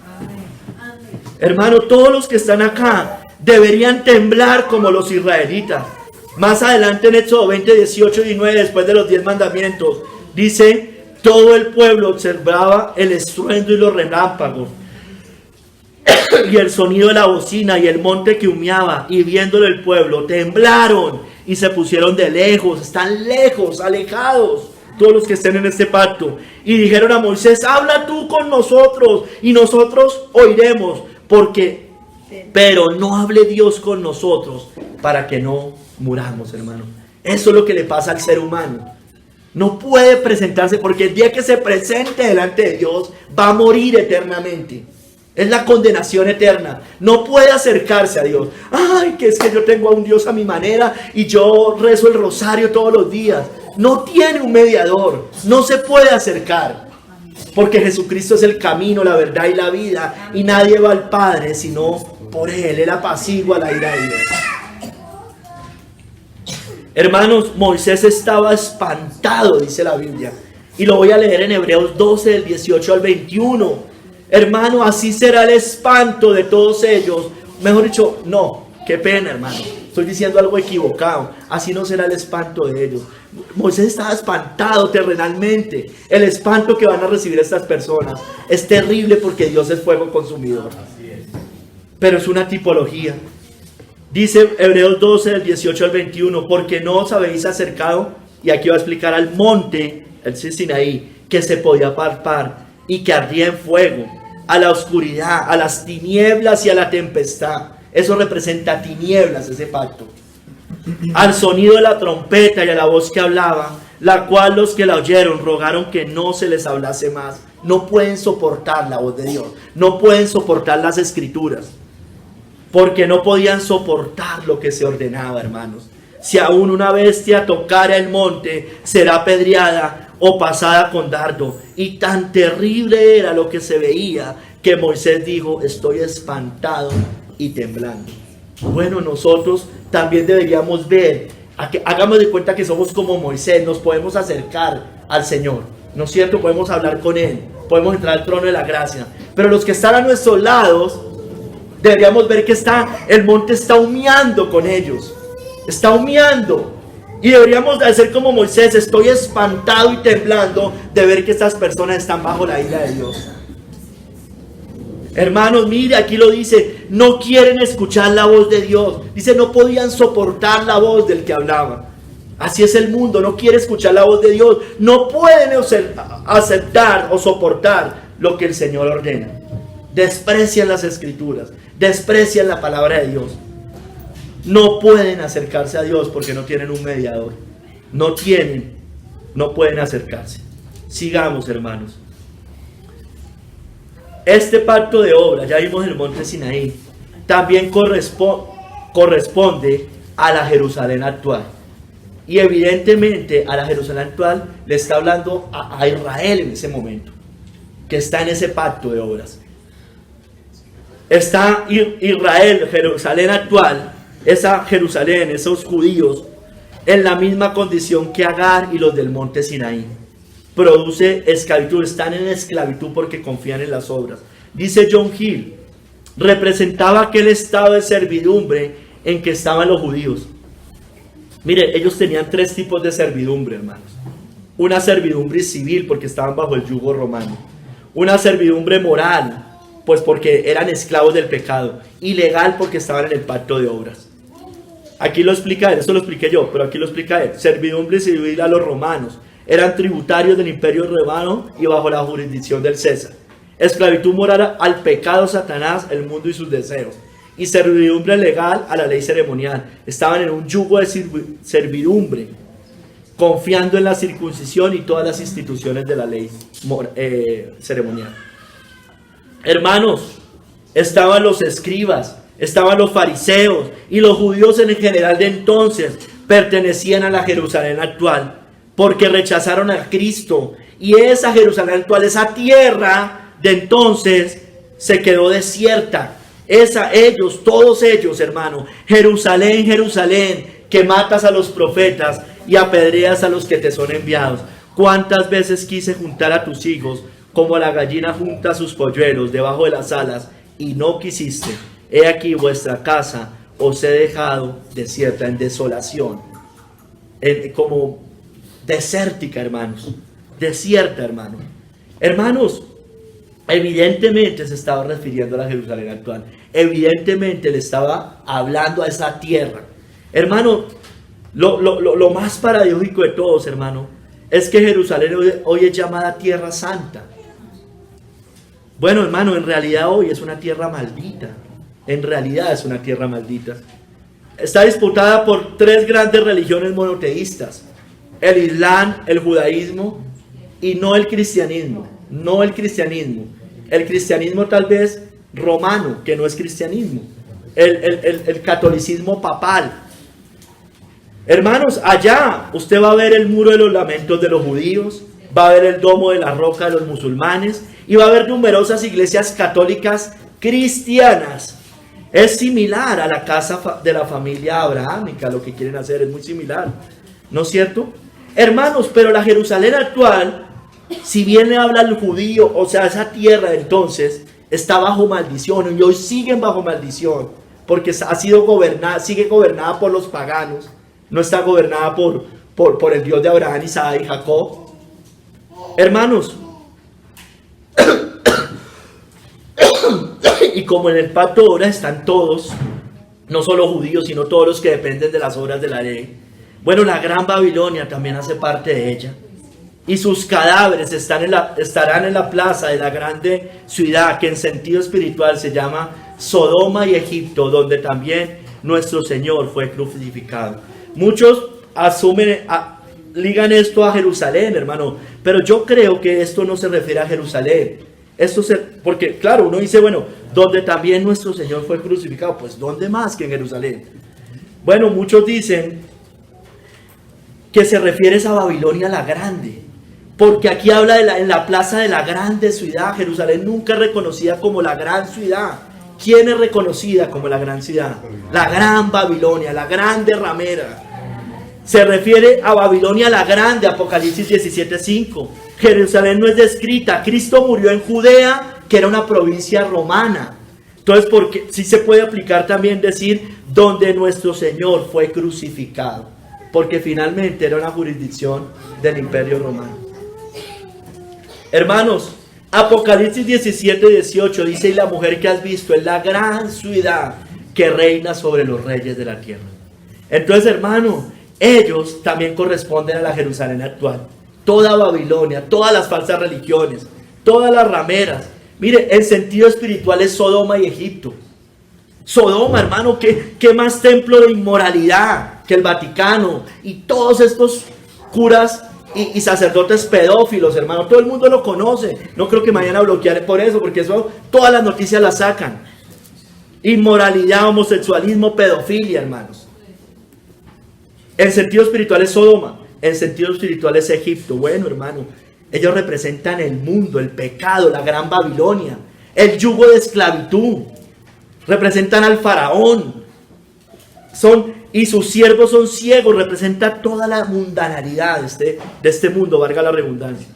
Hermano, todos los que están acá deberían temblar como los israelitas. Más adelante en Éxodo 20, 18 y 19, después de los 10 mandamientos, dice: todo el pueblo observaba el estruendo y los relámpagos y el sonido de la bocina y el monte que humeaba, y viéndolo el pueblo temblaron y se pusieron de lejos. Están lejos, alejados, todos los que estén en este pacto, y dijeron a Moisés: habla tú con nosotros y nosotros oiremos, pero no hable Dios con nosotros para que no muramos, hermano. Eso es lo que le pasa al ser humano. No puede presentarse, porque el día que se presente delante de Dios va a morir eternamente. Es la condenación eterna. No puede acercarse a Dios. Ay, que es que yo tengo a un Dios a mi manera y yo rezo el rosario todos los días. No tiene un mediador. No se puede acercar. Porque Jesucristo es el camino, la verdad y la vida. Y nadie va al Padre sino por Él. Él apacigua la ira de Dios. Hermanos, Moisés estaba espantado, dice la Biblia. Y lo voy a leer en Hebreos 12, del 18 al 21. Hermano, así será el espanto de todos ellos. Mejor dicho, no, qué pena, hermano. Estoy diciendo algo equivocado. Así no será el espanto de ellos. Moisés estaba espantado terrenalmente. El espanto que van a recibir estas personas es terrible, porque Dios es fuego consumidor. Pero es una tipología. Dice Hebreos 12, del 18 al 21, porque no os habéis acercado, y aquí va a explicar, al monte, el Sinaí, que se podía palpar y que ardía en fuego, a la oscuridad, a las tinieblas y a la tempestad. Eso representa tinieblas, ese pacto. Al sonido de la trompeta y a la voz que hablaba, la cual los que la oyeron rogaron que no se les hablase más. No pueden soportar la voz de Dios, no pueden soportar las escrituras, porque no podían soportar lo que se ordenaba, hermanos. Si aún una bestia tocara el monte, será apedreada o pasada con dardo. Y tan terrible era lo que se veía, que Moisés dijo: estoy espantado y temblando. Bueno, nosotros también deberíamos ver Hagamos de cuenta que somos como Moisés, nos podemos acercar al Señor, ¿no es cierto? Podemos hablar con Él, podemos entrar al trono de la gracia. Pero los que están a nuestros lados, deberíamos ver que el monte está humeando con ellos, está humeando. Y deberíamos de hacer como Moisés: estoy espantado y temblando de ver que estas personas están bajo la ira de Dios. Hermanos, mire, aquí lo dice, no quieren escuchar la voz de Dios. Dice, no podían soportar la voz del que hablaba. Así es el mundo, no quiere escuchar la voz de Dios. No pueden aceptar o soportar lo que el Señor ordena. Desprecian las escrituras, desprecian la palabra de Dios. No pueden acercarse a Dios porque no tienen un mediador. No pueden acercarse. Sigamos, hermanos. Este pacto de obra, ya vimos el monte Sinaí, también corresponde a la Jerusalén actual. Y evidentemente a la Jerusalén actual le está hablando a Israel en ese momento, que está en ese pacto de obras. Está Israel, Jerusalén actual, esa Jerusalén, esos judíos, en la misma condición que Agar y los del monte Sinaí. Produce esclavitud, están en esclavitud porque confían en las obras. Dice John Hill, representaba aquel estado de servidumbre en que estaban los judíos. Mire, ellos tenían 3 tipos de servidumbre, hermanos. Una servidumbre civil, porque estaban bajo el yugo romano. Una servidumbre moral, pues porque eran esclavos del pecado. Y legal, porque estaban en el pacto de obras. Aquí lo explica él, esto lo expliqué yo, pero aquí lo explica él. Servidumbre civil a los romanos. Eran tributarios del imperio romano y bajo la jurisdicción del César. Esclavitud moral al pecado, Satanás, el mundo y sus deseos. Y servidumbre legal a la ley ceremonial. Estaban en un yugo de servidumbre, confiando en la circuncisión y todas las instituciones de la ley ceremonial. Hermanos, estaban los escribas, estaban los fariseos, y los judíos en general de entonces pertenecían a la Jerusalén actual, porque rechazaron a Cristo. Y esa Jerusalén actual, esa tierra de entonces, se quedó desierta. Todos ellos, hermano, Jerusalén, Jerusalén, que matas a los profetas y apedreas a los que te son enviados. ¿Cuántas veces quise juntar a tus hijos como la gallina junta a sus polluelos debajo de las alas, y no quisiste? He aquí vuestra casa os he dejado desierta, en desolación, como desértica, hermanos, desierta, hermano. Hermanos, evidentemente se estaba refiriendo a la Jerusalén actual. Evidentemente le estaba hablando a esa tierra. Hermano, lo más paradójico de todos, hermano, es que Jerusalén hoy es llamada Tierra Santa. Bueno, hermano, en realidad hoy es una tierra maldita. En realidad es una tierra maldita. Está disputada por 3 grandes religiones monoteístas: el Islam, el judaísmo y no el cristianismo. No el cristianismo. El cristianismo tal vez romano, que no es cristianismo. El catolicismo papal. Hermanos, allá usted va a ver el muro de los lamentos de los judíos, va a ver el domo de la roca de los musulmanes, y va a haber numerosas iglesias católicas cristianas. Es similar a la casa de la familia abrahámica, lo que quieren hacer es muy similar, ¿no es cierto? Hermanos, pero la Jerusalén actual, si bien le habla al judío, o sea, esa tierra entonces está bajo maldición, y hoy siguen bajo maldición, porque sigue gobernada por los paganos, no está gobernada por el Dios de Abraham, Isaac y Jacob. Hermanos, y como en el pacto de obras están todos, no solo judíos, sino todos los que dependen de las obras de la ley. Bueno, la gran Babilonia también hace parte de ella. Y sus cadáveres estarán en la plaza de la grande ciudad, que en sentido espiritual se llama Sodoma y Egipto, donde también nuestro Señor fue crucificado. Muchos ligan esto a Jerusalén, hermano, pero yo creo que esto no se refiere a Jerusalén. Porque claro, uno dice, bueno, donde también nuestro Señor fue crucificado, pues ¿dónde más que en Jerusalén? Bueno, muchos dicen que se refiere a Babilonia la Grande, porque aquí habla en la plaza de la grande ciudad. Jerusalén nunca es reconocida como la gran ciudad. ¿Quién es reconocida como la gran ciudad? La gran Babilonia, la grande ramera. Se refiere a Babilonia la Grande, Apocalipsis 17:5. Jerusalén no es descrita. Cristo murió en Judea, que era una provincia romana. Entonces, porque sí se puede aplicar también decir donde nuestro Señor fue crucificado, porque finalmente era una jurisdicción del Imperio Romano. Hermanos, Apocalipsis 17:18 dice: y la mujer que has visto es la gran ciudad que reina sobre los reyes de la tierra. Entonces, hermano, ellos también corresponden a la Jerusalén actual. Toda Babilonia, todas las falsas religiones, todas las rameras. Mire, el sentido espiritual es Sodoma y Egipto. Sodoma, hermano, ¿qué más templo de inmoralidad que el Vaticano? Y todos estos curas y sacerdotes pedófilos, hermano. Todo el mundo lo conoce. No creo que mañana bloquearé por eso, porque eso todas las noticias las sacan. Inmoralidad, homosexualismo, pedofilia, hermanos. El sentido espiritual es Sodoma. El sentido espiritual es Egipto. Bueno, hermano, ellos representan el mundo, el pecado, la gran Babilonia, el yugo de esclavitud. Representan al faraón. Y sus siervos son ciegos. Representa toda la mundanalidad de este mundo, valga la redundancia.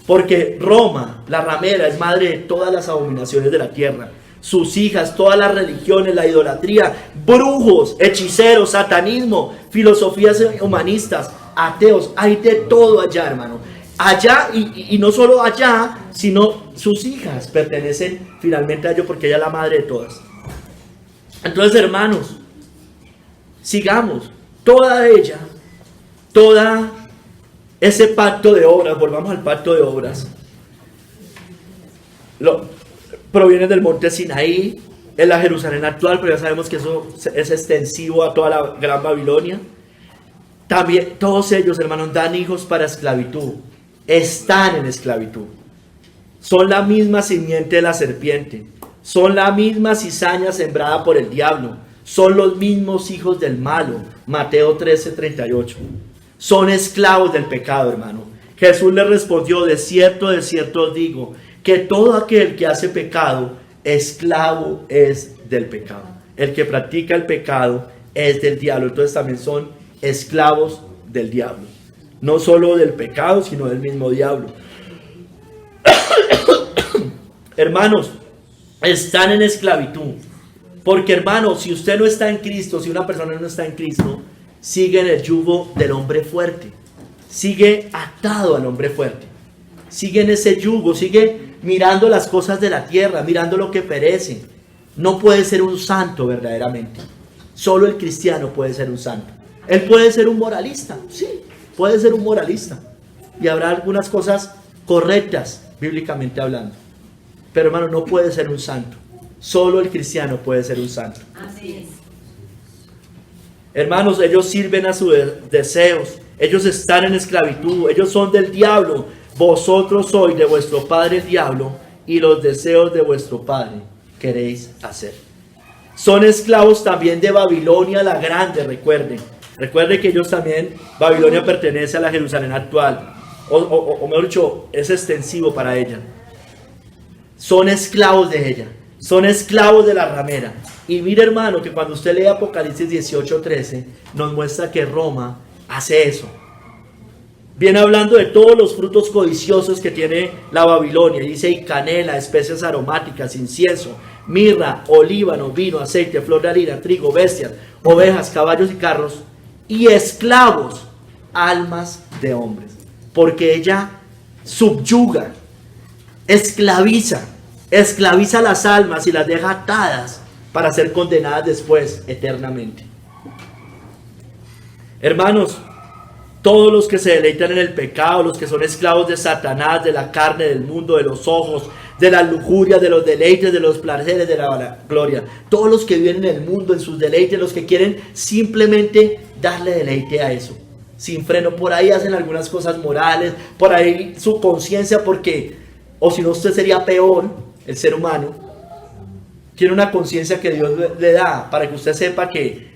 Porque Roma, la ramera, es madre de todas las abominaciones de la tierra. Sus hijas, todas las religiones, la idolatría, brujos, hechiceros, satanismo, filosofías humanistas, ateos. Hay de todo allá, hermano. Allá, y no solo allá, sino sus hijas pertenecen finalmente a ellos, porque ella es la madre de todas. Entonces, hermanos, sigamos. Toda ella, toda ese pacto de obras, volvamos al pacto de obras, proviene del monte Sinaí, en la Jerusalén actual, pero ya sabemos que eso es extensivo a toda la gran Babilonia. También todos ellos, hermanos, dan hijos para esclavitud. Están en esclavitud. Son la misma simiente de la serpiente. Son la misma cizaña sembrada por el diablo. Son los mismos hijos del malo. Mateo 13:38. Son esclavos del pecado, hermano. Jesús les respondió: de cierto os digo, que todo aquel que hace pecado, esclavo es del pecado. El que practica el pecado es del diablo. Entonces también son esclavos del diablo. No solo del pecado, sino del mismo diablo. Hermanos, están en esclavitud. Porque, hermanos, si usted no está en Cristo, si una persona no está en Cristo, sigue en el yugo del hombre fuerte. Sigue atado al hombre fuerte. Sigue en ese yugo, sigue mirando las cosas de la tierra, mirando lo que perece. No puede ser un santo verdaderamente. Solo el cristiano puede ser un santo. Él puede ser un moralista, sí, puede ser un moralista. Y habrá algunas cosas correctas, bíblicamente hablando. Pero, hermano, no puede ser un santo. Solo el cristiano puede ser un santo. Así es. Hermanos, ellos sirven a sus deseos. Ellos están en esclavitud. Ellos son del diablo. Vosotros sois de vuestro padre el diablo, y los deseos de vuestro padre queréis hacer. Son esclavos también de Babilonia la Grande, recuerden. Recuerden que ellos también, Babilonia pertenece a la Jerusalén actual. O mejor dicho, es extensivo para ella. Son esclavos de ella. Son esclavos de la ramera. Y mire, hermano, que cuando usted lee Apocalipsis 18:13, nos muestra que Roma hace eso. Viene hablando de todos los frutos codiciosos que tiene la Babilonia. Dice: y canela, especias aromáticas, incienso, mirra, olíbano, vino, aceite, flor de harina, trigo, bestias, ovejas, caballos y carros, y esclavos, almas de hombres. Porque ella subyuga, esclaviza las almas y las deja atadas para ser condenadas después eternamente. Hermanos, todos los que se deleitan en el pecado, los que son esclavos de Satanás, de la carne, del mundo, de los ojos, de la lujuria, de los deleites, de los placeres, de la gloria, todos los que viven en el mundo, en sus deleites, los que quieren simplemente darle deleite a eso, sin freno, por ahí hacen algunas cosas morales, por ahí su conciencia, porque, o si no, usted sería peor, el ser humano, tiene una conciencia que Dios le da, para que usted sepa que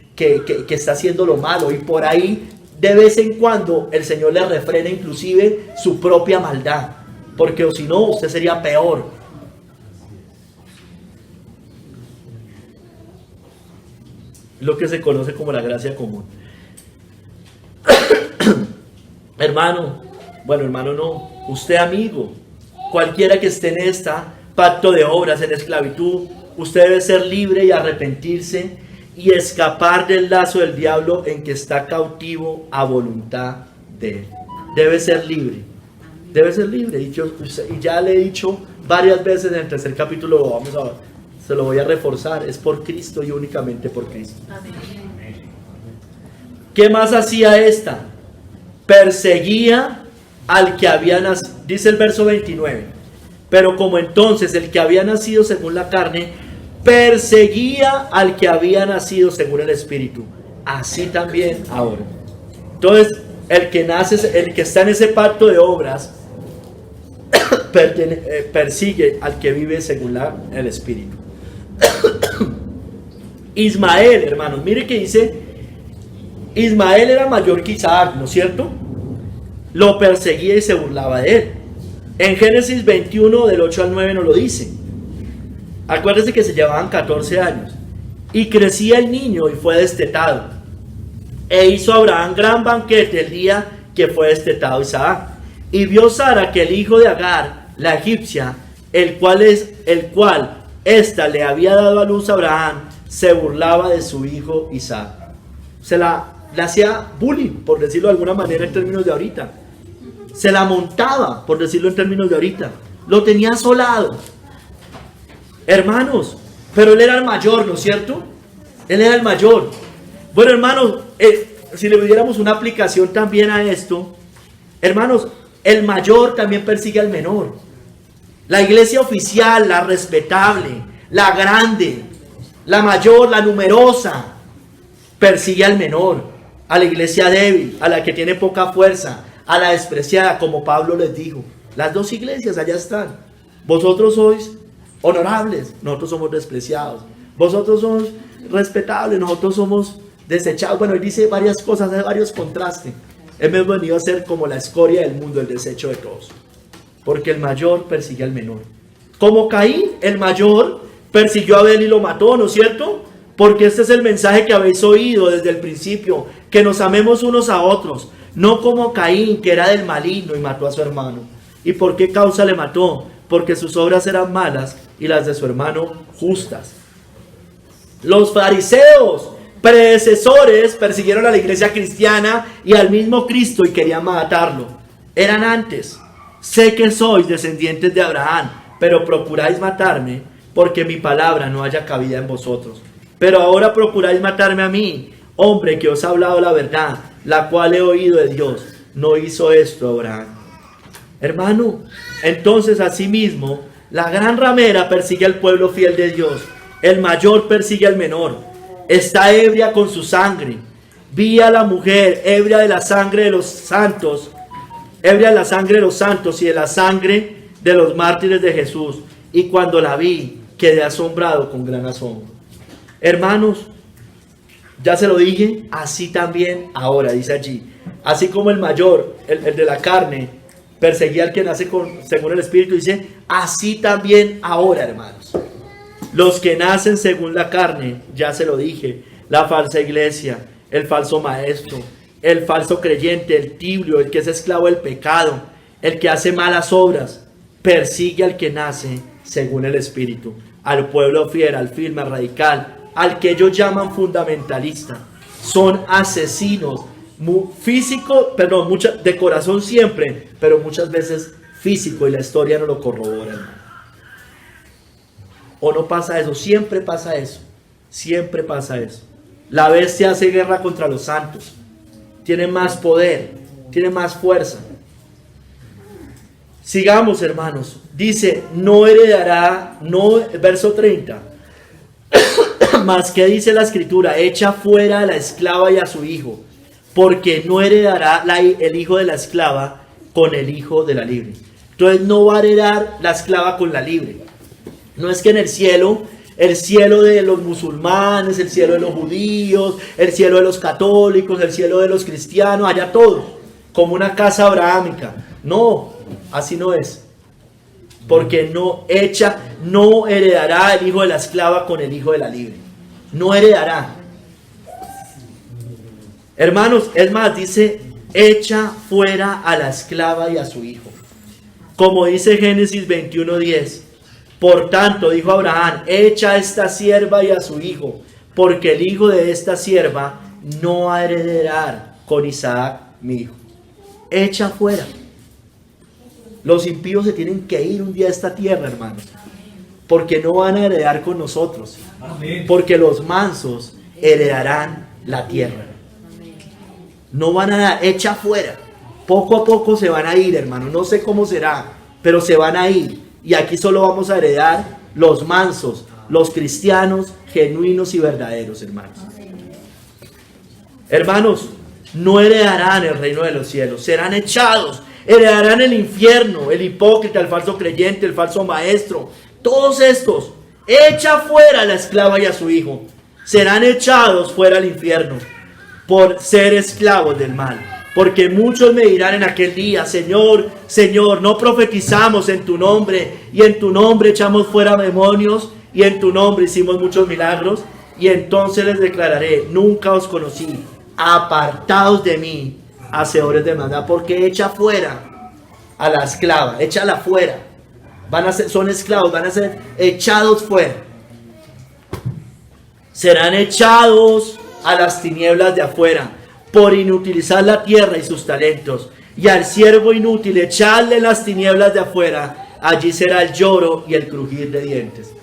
está haciendo lo malo, y por ahí, de vez en cuando, el Señor le refrena inclusive su propia maldad, porque o si no, usted sería peor. Lo que se conoce como la gracia común. Hermano, bueno, hermano no, usted amigo, cualquiera que esté en esta pacto de obras, en esclavitud, usted debe ser libre y arrepentirse y escapar del lazo del diablo en que está cautivo a voluntad de él. Debe ser libre. Debe ser libre. Y ya le he dicho varias veces en el tercer capítulo, se lo voy a reforzar. Es por Cristo y únicamente por Cristo. Amén. ¿Qué más hacía esta? Perseguía al que había nacido. Dice el verso 29. Pero como entonces el que había nacido según la carne perseguía al que había nacido según el Espíritu, así también ahora. Entonces, el que está en ese pacto de obras persigue al que vive según el Espíritu. Ismael, hermanos, mire que dice, Ismael era mayor que Isaac, ¿no es cierto? Lo perseguía y se burlaba de él. En Génesis 21 del 8 al 9 nos lo dice. Acuérdense que se llevaban 14 años. Y crecía el niño y fue destetado. E hizo Abraham gran banquete el día que fue destetado Isaac. Y vio Sara que el hijo de Agar, la egipcia, el cual ésta le había dado a luz a Abraham, se burlaba de su hijo Isaac. Le hacía bullying, por decirlo de alguna manera en términos de ahorita. Se la montaba, por decirlo en términos de ahorita. Lo tenía asolado. Hermanos, pero él era el mayor, ¿no es cierto? Él era el mayor. Bueno, hermanos, si le diéramos una aplicación también a esto, hermanos, el mayor también persigue al menor. La iglesia oficial, la respetable, la grande, la mayor, la numerosa, persigue al menor, a la iglesia débil, a la que tiene poca fuerza, a la despreciada, como Pablo les dijo. Las dos iglesias allá están. Vosotros sois honorables, nosotros somos despreciados. Vosotros sois respetables, nosotros somos desechados. Bueno, él dice varias cosas, hay varios contrastes. Hemos venido a ser como la escoria del mundo, el desecho de todos. Porque el mayor persigue al menor. Como Caín, el mayor persiguió a Abel y lo mató, ¿no es cierto? Porque este es el mensaje que habéis oído desde el principio, que nos amemos unos a otros, no como Caín, que era del maligno y mató a su hermano. ¿Y por qué causa le mató? Porque sus obras eran malas y las de su hermano justas. Los fariseos, predecesores, persiguieron a la iglesia cristiana y al mismo Cristo y querían matarlo. Eran antes. Sé que sois descendientes de Abraham, pero procuráis matarme porque mi palabra no haya cabida en vosotros. Pero ahora procuráis matarme a mí, hombre que os ha hablado la verdad, la cual he oído de Dios. No hizo esto Abraham. Hermano, entonces asimismo, la gran ramera persigue al pueblo fiel de Dios. El mayor persigue al menor. Está ebria con su sangre. Vi a la mujer ebria de la sangre de los santos, ebria de la sangre de los santos y de la sangre de los mártires de Jesús. Y cuando la vi, quedé asombrado con gran asombro. Hermanos, ya se lo dije, así también ahora, dice allí. Así como el mayor, el de la carne, perseguía al que nace según el Espíritu, dice, así también ahora, hermanos. Los que nacen según la carne, ya se lo dije, la falsa iglesia, el falso maestro, el falso creyente, el tibio, el que es esclavo del pecado, el que hace malas obras, persigue al que nace según el Espíritu, al pueblo fiel, al firme, al radical, al que ellos llaman fundamentalista. Son asesinos, de corazón siempre, pero muchas veces físico, y la historia no lo corrobora, hermano. ¿O no pasa eso? Siempre pasa eso. Siempre pasa eso. La bestia hace guerra contra los santos. Tiene más poder, tiene más fuerza. Sigamos, hermanos. Dice, no heredará, verso 30. Mas que dice la escritura, echa fuera a la esclava y a su hijo, porque no heredará el hijo de la esclava con el hijo de la libre. Entonces no va a heredar la esclava con la libre. No es que en el cielo de los musulmanes, el cielo de los judíos, el cielo de los católicos, el cielo de los cristianos, haya todo, como una casa abrahámica. No, así no es. Porque no heredará el hijo de la esclava con el hijo de la libre. No heredará. Hermanos, es más, dice echa fuera a la esclava y a su hijo. Como dice Génesis 21:10, por tanto dijo Abraham, echa a esta sierva y a su hijo, porque el hijo de esta sierva no ha de heredar con Isaac mi hijo. Echa fuera. Los impíos se tienen que ir un día a esta tierra, hermanos, porque no van a heredar con nosotros. Amén. Porque los mansos heredarán la tierra. No van a dar, echa fuera. Poco a poco se van a ir, hermano. No sé cómo será, pero se van a ir. Y aquí solo vamos a heredar los mansos, los cristianos genuinos y verdaderos, hermanos. Hermanos, no heredarán el reino de los cielos, serán echados. Heredarán el infierno, el hipócrita, el falso creyente, el falso maestro. Todos estos, echa fuera a la esclava y a su hijo. Serán echados fuera al infierno por ser esclavos del mal. Porque muchos me dirán en aquel día, Señor, Señor, no profetizamos en tu nombre, y en tu nombre echamos fuera demonios, y en tu nombre hicimos muchos milagros. Y entonces les declararé, nunca os conocí, apartados de mí, hacedores de maldad. Porque echa fuera a la esclava, échala fuera. Son esclavos, van a ser echados fuera. Serán echados a las tinieblas de afuera, por inutilizar la tierra y sus talentos. Y al siervo inútil echarle las tinieblas de afuera, allí será el lloro y el crujir de dientes.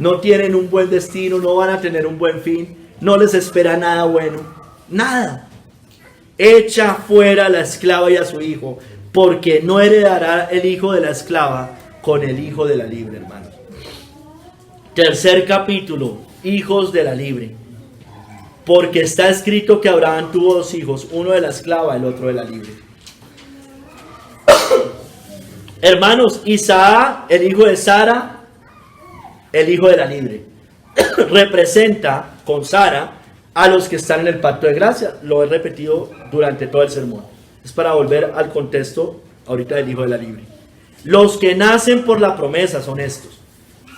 No tienen un buen destino, no van a tener un buen fin, no les espera nada bueno, nada. Echa fuera a la esclava y a su hijo, porque no heredará el hijo de la esclava con el hijo de la libre, hermanos. Tercer capítulo, hijos de la libre. Porque está escrito que Abraham tuvo dos hijos, uno de la esclava, el otro de la libre. Hermanos, Isaac, el hijo de Sara, el hijo de la libre, representa con Sara a los que están en el pacto de gracia. Lo he repetido durante todo el sermón. Es para volver al contexto ahorita del hijo de la libre. Los que nacen por la promesa son estos.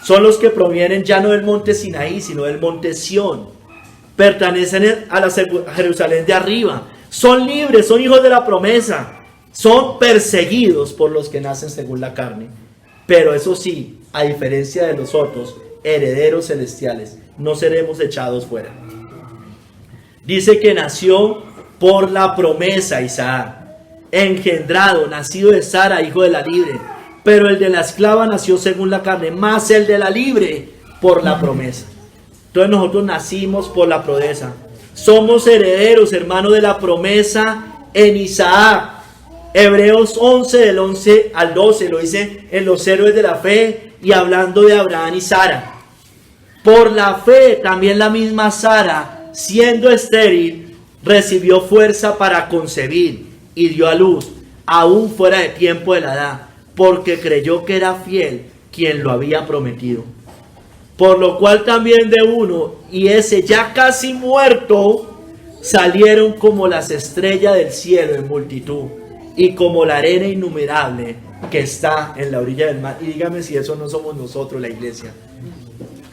Son los que provienen ya no del monte Sinaí, sino del monte Sión. Pertenecen a la Jerusalén de arriba. Son libres, son hijos de la promesa. Son perseguidos por los que nacen según la carne. Pero eso sí, a diferencia de los otros, herederos celestiales, no seremos echados fuera. Dice que nació por la promesa Isaac, engendrado, nacido de Sara, hijo de la libre. Pero el de la esclava nació según la carne, más el de la libre por la promesa. Entonces nosotros nacimos por la promesa. Somos herederos, hermanos, de la promesa en Isaac. Hebreos 11, del 11 al 12, lo dice en los héroes de la fe y hablando de Abraham y Sara. Por la fe, también la misma Sara, siendo estéril, recibió fuerza para concebir y dio a luz, aún fuera de tiempo de la edad, porque creyó que era fiel quien lo había prometido. Por lo cual también de uno, y ese ya casi muerto, salieron como las estrellas del cielo en multitud, y como la arena innumerable que está en la orilla del mar. Y dígame si eso no somos nosotros, la iglesia.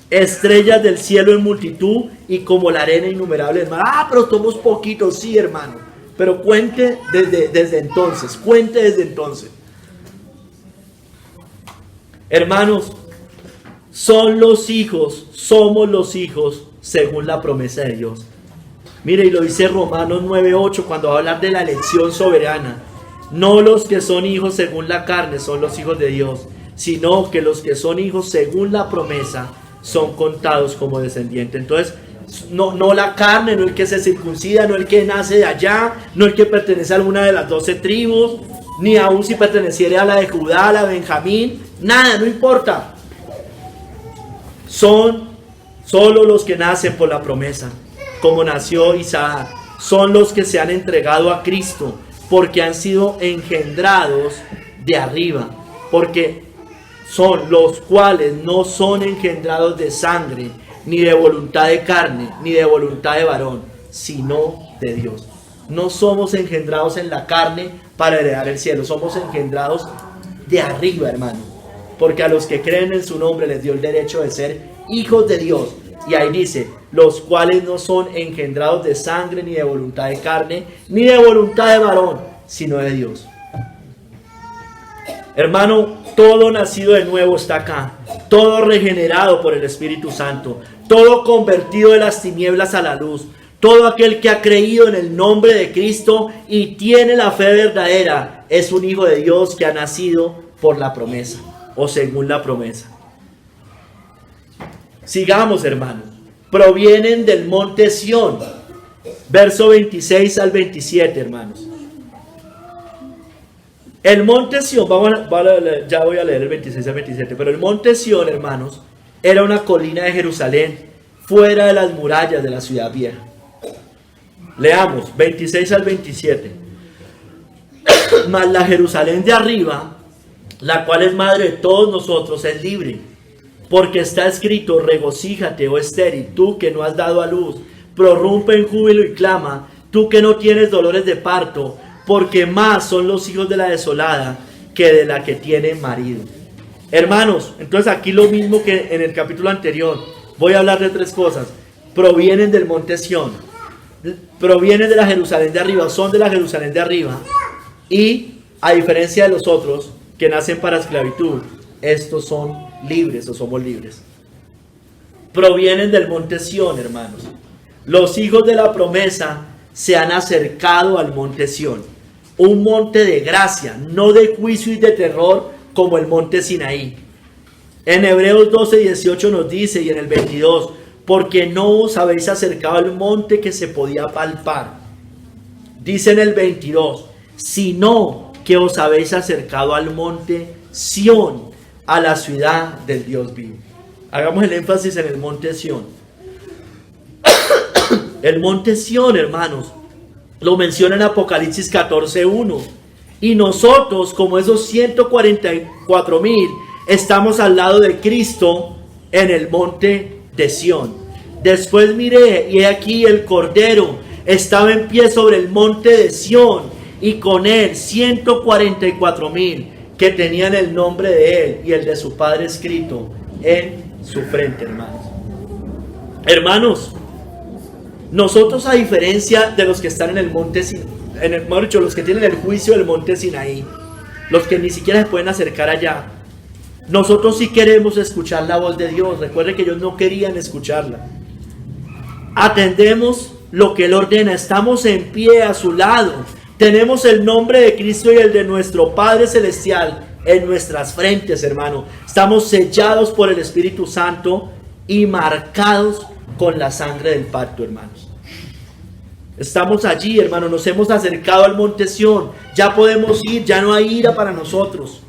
Estrellas del cielo en multitud, y como la arena innumerable del mar. Ah, pero somos poquitos, sí, hermano. Pero cuente desde entonces, cuente desde entonces. Hermanos, son los hijos, somos los hijos según la promesa de Dios. Mire, y lo dice Romanos 9:8 cuando va a hablar de la elección soberana. No los que son hijos según la carne son los hijos de Dios, sino que los que son hijos según la promesa son contados como descendientes. Entonces, no la carne, no el que se circuncida, no el que nace de allá, no el que pertenece a alguna de las 12 tribus, ni aún si perteneciera a la de Judá, a la de Benjamín, nada, no importa. Son solo los que nacen por la promesa, como nació Isaac. Son los que se han entregado a Cristo, porque han sido engendrados de arriba, porque son los cuales no son engendrados de sangre, ni de voluntad de carne, ni de voluntad de varón, sino de Dios. No somos engendrados en la carne para heredar el cielo, somos engendrados de arriba, hermano. Porque a los que creen en su nombre les dio el derecho de ser hijos de Dios. Y ahí dice, los cuales no son engendrados de sangre, ni de voluntad de carne, ni de voluntad de varón, sino de Dios. Hermano, todo nacido de nuevo está acá, todo regenerado por el Espíritu Santo, todo convertido de las tinieblas a la luz, todo aquel que ha creído en el nombre de Cristo y tiene la fe verdadera, es un hijo de Dios que ha nacido por la promesa, o según la promesa. Sigamos, hermanos. Provienen del monte Sión. Verso 26 al 27, hermanos. El monte Sión, ya voy a leer el 26 al 27, pero el monte Sión, hermanos, era una colina de Jerusalén, fuera de las murallas de la ciudad vieja. Leamos, 26 al 27. Mas la Jerusalén de arriba, la cual es madre de todos nosotros, es libre. Porque está escrito, regocíjate, oh estéril, tú que no has dado a luz, prorrumpe en júbilo y clama, tú que no tienes dolores de parto, porque más son los hijos de la desolada que de la que tiene marido. Hermanos, entonces aquí lo mismo que en el capítulo anterior, voy a hablar de tres cosas. Provienen del monte Sión, provienen de la Jerusalén de arriba, son de la Jerusalén de arriba, y a diferencia de los otros que nacen para esclavitud, estos son libres o somos libres. Provienen del monte Sión, hermanos. Los hijos de la promesa se han acercado al monte Sión, un monte de gracia, no de juicio y de terror como el monte Sinaí. En Hebreos 12:18 nos dice, y en el 22, porque no os habéis acercado al monte que se podía palpar. Dice en el 22, sino que os habéis acercado al monte Sión, a la ciudad del Dios vivo. Hagamos el énfasis en el monte Sión. El monte Sión, hermanos, lo menciona en Apocalipsis 14:1. Y nosotros, como esos 144,000, estamos al lado de Cristo en el monte de Sión. Después miré, y he aquí el Cordero estaba en pie sobre el monte de Sión, y con él 144,000 que tenían el nombre de él y el de su padre escrito en su frente, hermanos. Hermanos, nosotros, a diferencia de los que están en el monte, mejor dicho, los que tienen el juicio del monte Sinaí, los que ni siquiera se pueden acercar allá, nosotros sí queremos escuchar la voz de Dios. Recuerden que ellos no querían escucharla. Atendemos lo que Él ordena, estamos en pie a su lado, tenemos el nombre de Cristo y el de nuestro Padre Celestial en nuestras frentes, hermano. Estamos sellados por el Espíritu Santo y marcados con la sangre del pacto, hermanos. Estamos allí, hermano, nos hemos acercado al monte Sión, ya podemos ir, ya no hay ira para nosotros.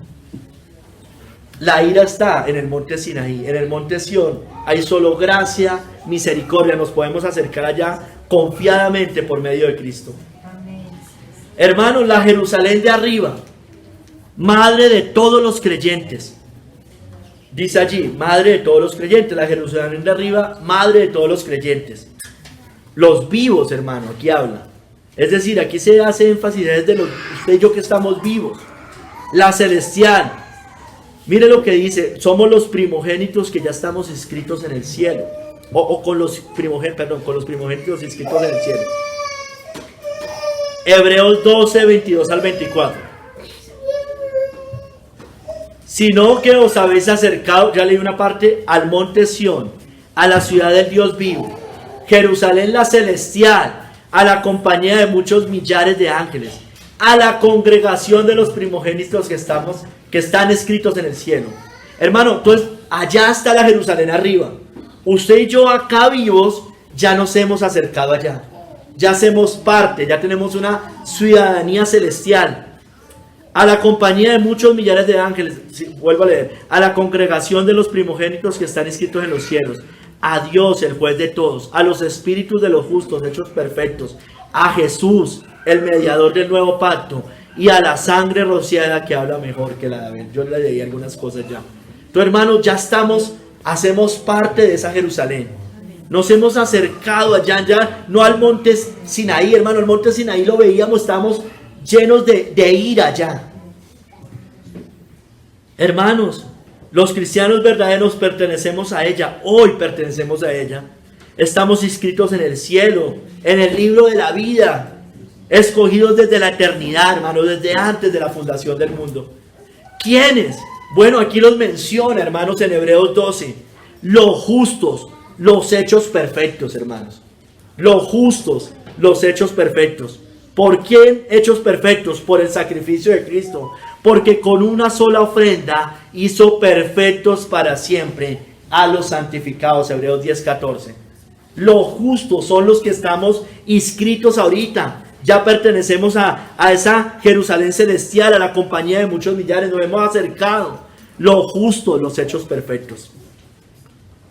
La ira está en el monte Sinaí, en el monte Sión hay solo gracia, misericordia, nos podemos acercar allá confiadamente por medio de Cristo. Hermanos, la Jerusalén de arriba, madre de todos los creyentes. Dice allí, madre de todos los creyentes. La Jerusalén de arriba, madre de todos los creyentes. Los vivos, hermano, aquí habla. Es decir, aquí se hace énfasis desde usted y yo que estamos vivos. La celestial. Mire lo que dice, somos los primogénitos que ya estamos inscritos en el cielo. Con los primogénitos inscritos en el cielo. Hebreos 12, 22 al 24. Sino que os habéis acercado, ya leí una parte, al monte Sión, a la ciudad del Dios vivo, Jerusalén la celestial, a la compañía de muchos millares de ángeles, a la congregación de los primogénitos que están escritos en el cielo. Hermano, entonces allá está la Jerusalén arriba. Usted y yo acá vivos ya nos hemos acercado allá. Ya hacemos parte, ya tenemos una ciudadanía celestial. A la compañía de muchos millares de ángeles, vuelvo a leer, a la congregación de los primogénitos que están escritos en los cielos, a Dios, el juez de todos, a los espíritus de los justos hechos perfectos, a Jesús, el mediador del nuevo pacto, y a la sangre rociada que habla mejor que la de Abel. Yo le leí algunas cosas ya. Entonces, hermanos, ya hacemos parte de esa Jerusalén. Nos hemos acercado allá, ya no al monte Sinaí, hermano. El monte Sinaí lo veíamos, estábamos llenos de ira allá. Hermanos, Los cristianos verdaderos pertenecemos a ella, hoy pertenecemos a ella. Estamos inscritos en el cielo, en el libro de la vida, escogidos desde la eternidad, hermanos, desde antes de la fundación del mundo. ¿Quiénes? Bueno, aquí los menciona, hermanos, en Hebreos 12. Los justos, los hechos perfectos, hermanos. Los justos, los hechos perfectos. ¿Por qué hechos perfectos? Por el sacrificio de Cristo. Porque con una sola ofrenda hizo perfectos para siempre a los santificados. Hebreos 10:14. Los justos son los que estamos inscritos ahorita. Ya pertenecemos a esa Jerusalén celestial, a la compañía de muchos millares. Nos hemos acercado. Los justos, los hechos perfectos.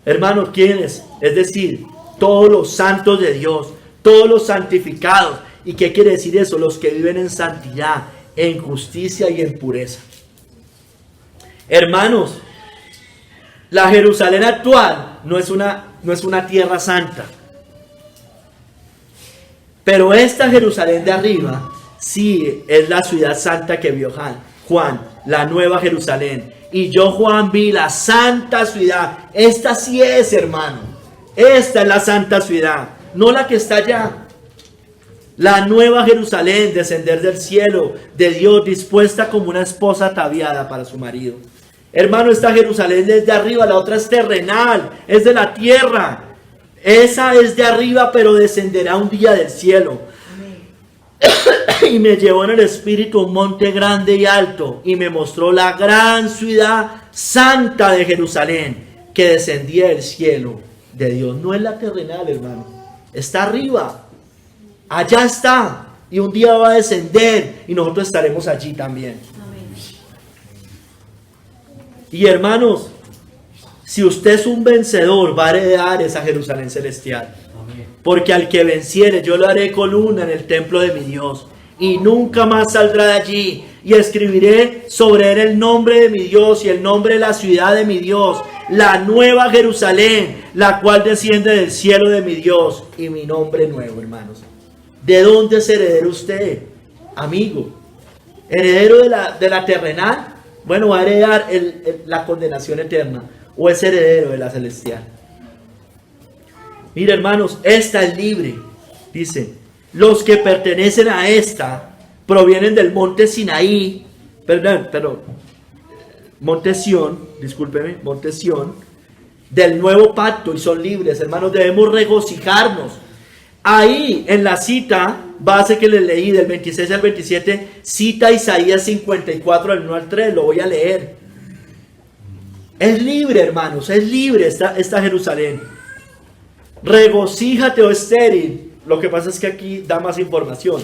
Hermanos, ¿quiénes? Es decir, todos los santos de Dios, todos los santificados. ¿Y qué quiere decir eso? Los que viven en santidad, en justicia y en pureza. Hermanos, la Jerusalén actual no es una tierra santa. Pero esta Jerusalén de arriba sí es la ciudad santa que vio Juan, la nueva Jerusalén. Y yo, Juan, vi la santa ciudad. Esta sí es, hermano. Esta es la santa ciudad, no la que está allá. La nueva Jerusalén, descender del cielo de Dios, dispuesta como una esposa ataviada para su marido. Hermano, esta Jerusalén es de arriba, la otra es terrenal, es de la tierra. Esa es de arriba, pero descenderá un día del cielo. Y me llevó en el espíritu a un monte grande y alto, y me mostró la gran ciudad santa de Jerusalén, que descendía del cielo de Dios. No es la terrenal, hermano, está arriba. Allá está, y un día va a descender, y nosotros estaremos allí también. Amén. Y hermanos, si usted es un vencedor, va a heredar esa Jerusalén celestial. Amén. Porque al que venciere, yo le haré columna en el templo de mi Dios, y nunca más saldrá de allí. Y escribiré sobre él el nombre de mi Dios y el nombre de la ciudad de mi Dios, la nueva Jerusalén, la cual desciende del cielo de mi Dios, y mi nombre nuevo, hermanos. ¿De dónde es heredero usted, amigo? ¿Heredero de la terrenal? Bueno, va a heredar la condenación eterna. ¿O es heredero de la celestial? Mira, hermanos, esta es libre. Dice, los que pertenecen a esta provienen del monte Sinaí. Monte Sión, discúlpeme, Monte Sión, del nuevo pacto, y son libres, hermanos. Debemos regocijarnos. Ahí en la cita base que les leí del 26 al 27, cita Isaías 54 del 1 al 3, lo voy a leer. Es libre, hermanos, es libre esta Jerusalén. Regocíjate, oh estéril. Lo que pasa es que aquí da más información.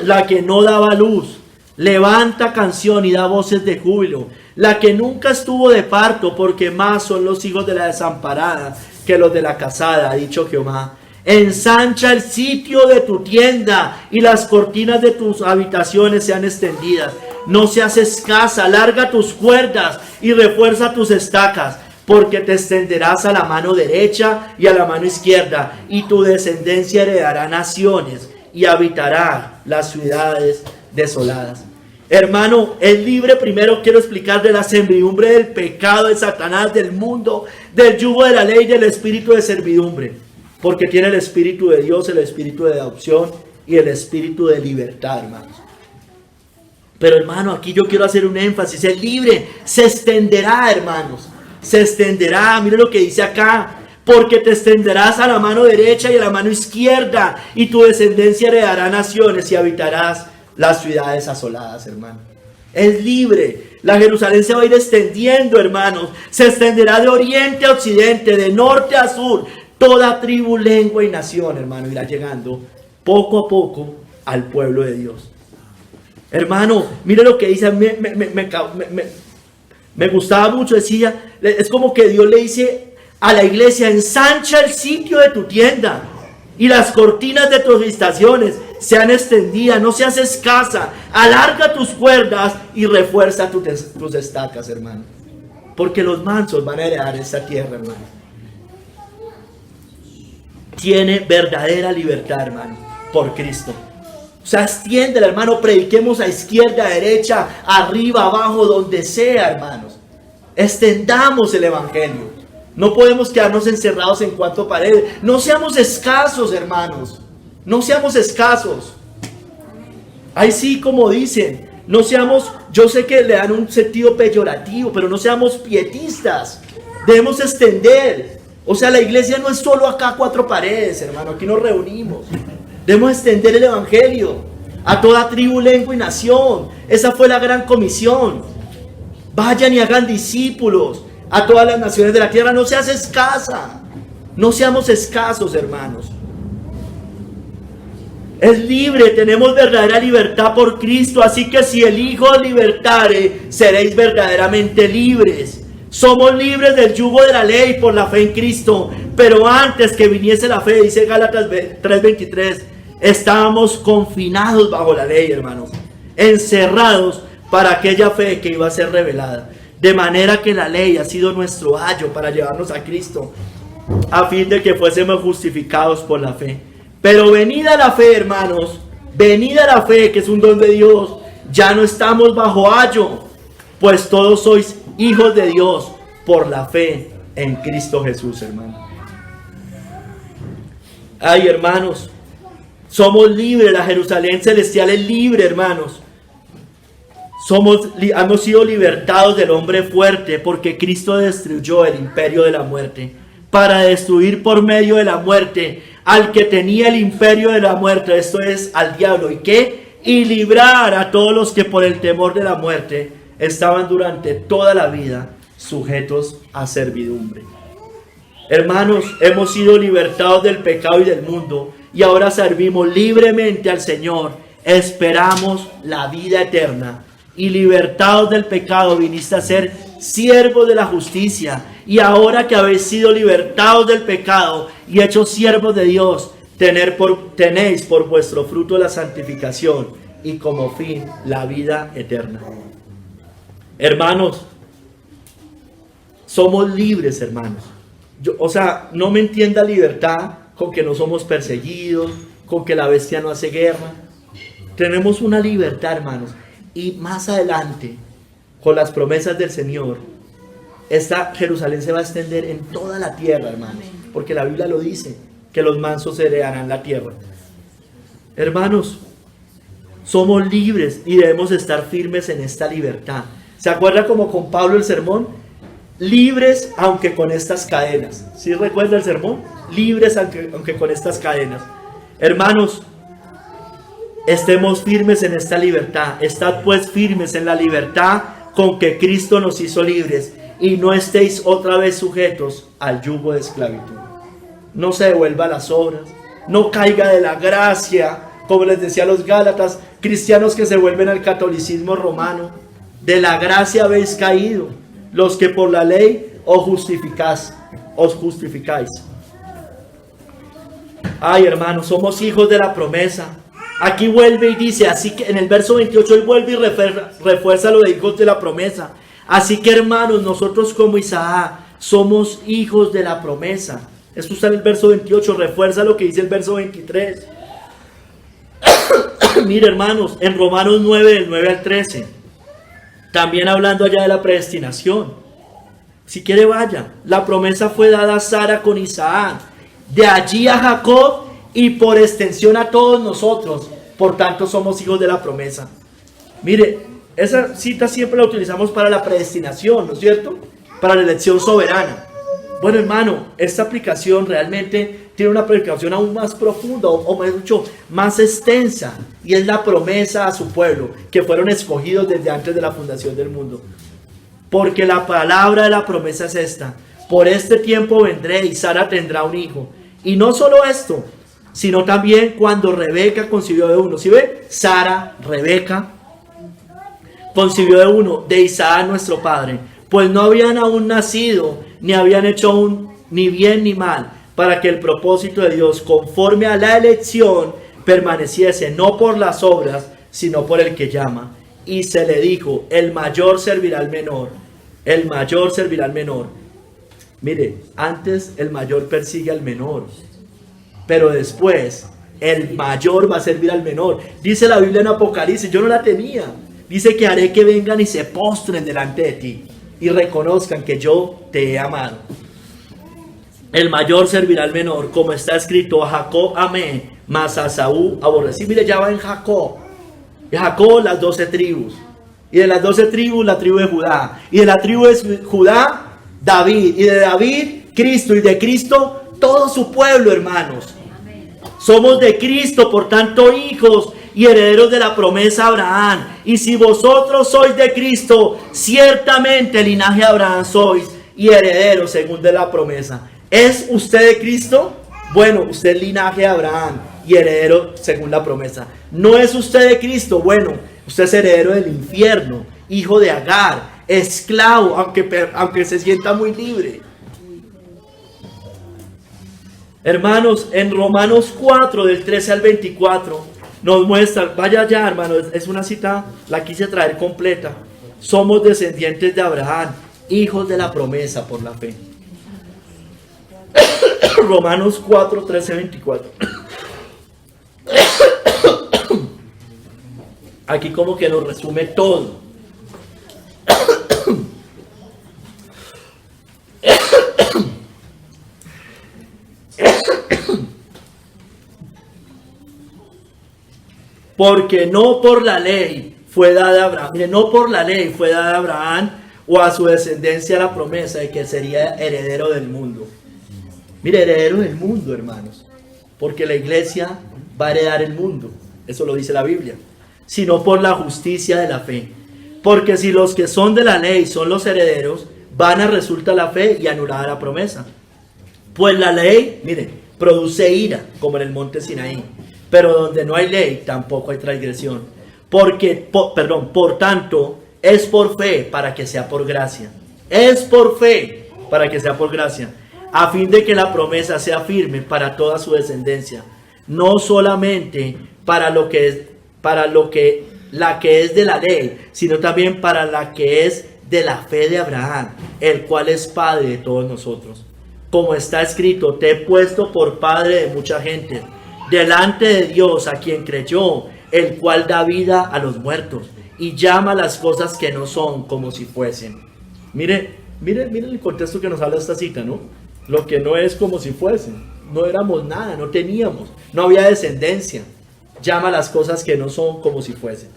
La que no daba luz, levanta canción y da voces de júbilo. La que nunca estuvo de parto, porque más son los hijos de la desamparada que los de la casada, ha dicho Jehová. Ensancha el sitio de tu tienda, y las cortinas de tus habitaciones sean extendidas. No seas escasa, alarga tus cuerdas y refuerza tus estacas, porque te extenderás a la mano derecha y a la mano izquierda, y tu descendencia heredará naciones y habitará las ciudades desoladas. Hermano, el libre, primero quiero explicar de la servidumbre del pecado, de Satanás, del mundo, del yugo de la ley, del espíritu de servidumbre. Porque tiene el espíritu de Dios, el espíritu de adopción y el espíritu de libertad, hermanos. Pero hermano, aquí yo quiero hacer un énfasis. El libre se extenderá, hermanos. Se extenderá, mire lo que dice acá. Porque te extenderás a la mano derecha y a la mano izquierda, y tu descendencia heredará naciones y habitarás las ciudades asoladas, hermano. Es libre. La Jerusalén se va a ir extendiendo, hermanos. Se extenderá de oriente a occidente, de norte a sur. Toda tribu, lengua y nación, hermano, irá llegando poco a poco al pueblo de Dios. Hermano, mire lo que dice, me gustaba mucho, decía, es como que Dios le dice a la iglesia: ensancha el sitio de tu tienda, y las cortinas de tus habitaciones sean extendidas, no seas escasa, alarga tus cuerdas y refuerza tus estacas, hermano. Porque los mansos van a heredar esta tierra, hermano. Tiene verdadera libertad, hermano, por Cristo. O sea, extiéndela, hermano, prediquemos a izquierda, a derecha, arriba, abajo, donde sea, hermanos. Extendamos el evangelio. No podemos quedarnos encerrados en cuatro paredes. No seamos escasos, hermanos. No seamos escasos. Ahí sí, como dicen, no seamos, yo sé que le dan un sentido peyorativo, pero no seamos pietistas. Debemos extender. O sea, la iglesia no es solo acá cuatro paredes, hermano. Aquí nos reunimos. Debemos extender el evangelio a toda tribu, lengua y nación. Esa fue la gran comisión. Vayan y hagan discípulos a todas las naciones de la tierra. No seas escasa. No seamos escasos, hermanos. Es libre, tenemos verdadera libertad por Cristo. Así que si el Hijo os libertare, seréis verdaderamente libres. Somos libres del yugo de la ley por la fe en Cristo. Pero antes que viniese la fe, dice Gálatas 3:23, estábamos confinados bajo la ley, hermanos, encerrados para aquella fe que iba a ser revelada. De manera que la ley ha sido nuestro ayo para llevarnos a Cristo, a fin de que fuésemos justificados por la fe. Pero venida la fe, hermanos, venida la fe, que es un don de Dios, ya no estamos bajo ayo, pues todos sois hijos de Dios por la fe en Cristo Jesús, hermano. Ay, hermanos, somos libres. La Jerusalén celestial es libre, hermanos. Hemos sido libertados del hombre fuerte, porque Cristo destruyó el imperio de la muerte, para destruir por medio de la muerte al que tenía el imperio de la muerte, esto es, al diablo. ¿Y qué? Y librar a todos los que por el temor de la muerte estaban durante toda la vida sujetos a servidumbre. Hermanos, hemos sido libertados del pecado y del mundo, y ahora servimos libremente al Señor. Esperamos la vida eterna, y libertados del pecado viniste a ser siervos de la justicia. Y ahora que habéis sido libertados del pecado y hechos siervos de Dios, tenéis por vuestro fruto la santificación, y como fin la vida eterna. Hermanos, somos libres, hermanos. No me entienda libertad con que no somos perseguidos, con que la bestia no hace guerra. Tenemos una libertad, hermanos. Y más adelante, con las promesas del Señor, esta Jerusalén se va a extender en toda la tierra, hermanos. Porque la Biblia lo dice, que los mansos heredarán la tierra. Hermanos, somos libres y debemos estar firmes en esta libertad. ¿Se acuerda como con Pablo el sermón? Libres aunque con estas cadenas. ¿Sí recuerda el sermón? Libres aunque con estas cadenas. Hermanos, estemos firmes en esta libertad. Estad pues firmes en la libertad con que Cristo nos hizo libres, y no estéis otra vez sujetos al yugo de esclavitud. No se devuelva a las obras, no caiga de la gracia, como les decía a los Gálatas, cristianos que se vuelven al catolicismo romano. De la gracia habéis caído, los que por la ley os justificáis. Ay, hermanos, somos hijos de la promesa. Aquí vuelve y dice, así que en el verso 28 él vuelve y refuerza lo de hijos de la promesa. Así que, hermanos, nosotros como Isaac somos hijos de la promesa. Esto está en el verso 28, refuerza lo que dice el verso 23. Mire, hermanos, en Romanos 9, del 9 al 13, también hablando allá de la predestinación. Si quiere vaya, la promesa fue dada a Sara con Isaac, de allí a Jacob y por extensión a todos nosotros. Por tanto somos hijos de la promesa. Mire, esa cita siempre la utilizamos para la predestinación, ¿no es cierto? Para la elección soberana. Bueno, hermano, esta aplicación realmente tiene una aplicación aún más profunda, o mejor dicho, más extensa, y es la promesa a su pueblo, que fueron escogidos desde antes de la fundación del mundo. Porque la palabra de la promesa es esta: por este tiempo vendré y Sara tendrá un hijo. Y no solo esto, sino también cuando Rebeca concibió de uno. ¿Sí ve? Sara, Rebeca, concibió de uno, de Isaac nuestro padre, pues no habían aún nacido, ni habían hecho aún ni bien ni mal, para que el propósito de Dios, conforme a la elección, permaneciese no por las obras, sino por el que llama. Y se le dijo, el mayor servirá al menor, el mayor servirá al menor. Mire, antes el mayor persigue al menor, pero después el mayor va a servir al menor. Dice la Biblia en Apocalipsis, yo no la tenía, dice que haré que vengan y se postren delante de ti. y reconozcan que yo te he amado. El mayor servirá al menor, como está escrito: a Jacob amé, mas a Esaú aborrecí. Mire, ya va en Jacob. Y Jacob, las 12 tribus. Y de las 12 tribus, la tribu de Judá. Y de la tribu de Judá, David. Y de David, Cristo. Y de Cristo, todo su pueblo, hermanos. Somos de Cristo, por tanto, hijos y herederos de la promesa Abraham. Y si vosotros sois de Cristo, ciertamente el linaje de Abraham sois, y herederos según de la promesa. ¿Es usted de Cristo? Bueno, usted es linaje de Abraham y heredero según la promesa. ¿No es usted de Cristo? Bueno, usted es heredero del infierno, hijo de Agar, esclavo, aunque se sienta muy libre. Hermanos, en Romanos 4, del 13 al 24, nos muestra, vaya allá, hermanos, es una cita, la quise traer completa. Somos descendientes de Abraham, hijos de la promesa por la fe. Romanos 4, 13, 24. Aquí como que nos resume todo. Porque no por la ley fue dada a Abraham, mire, no por la ley fue dada a Abraham o a su descendencia la promesa de que sería heredero del mundo. Mire, heredero del mundo, hermanos, porque la iglesia va a heredar el mundo, eso lo dice la Biblia, sino por la justicia de la fe. Porque si los que son de la ley son los herederos, vana resulta la fe y anulada la promesa. Pues la ley, mire, produce ira, como en el monte Sinaí, pero donde no hay ley, tampoco hay transgresión. Por tanto, es por fe para que sea por gracia. Es por fe para que sea por gracia, a fin de que la promesa sea firme para toda su descendencia, no solamente para la que es de la ley, sino también para la que es de la fe de Abraham, el cual es padre de todos nosotros. Como está escrito: te he puesto por padre de mucha gente, delante de Dios, a quien creyó, el cual da vida a los muertos y llama las cosas que no son como si fuesen. Mire el contexto que nos habla esta cita, ¿no? Lo que no es como si fuesen. No éramos nada, no teníamos, no había descendencia. Llama las cosas que no son como si fuesen.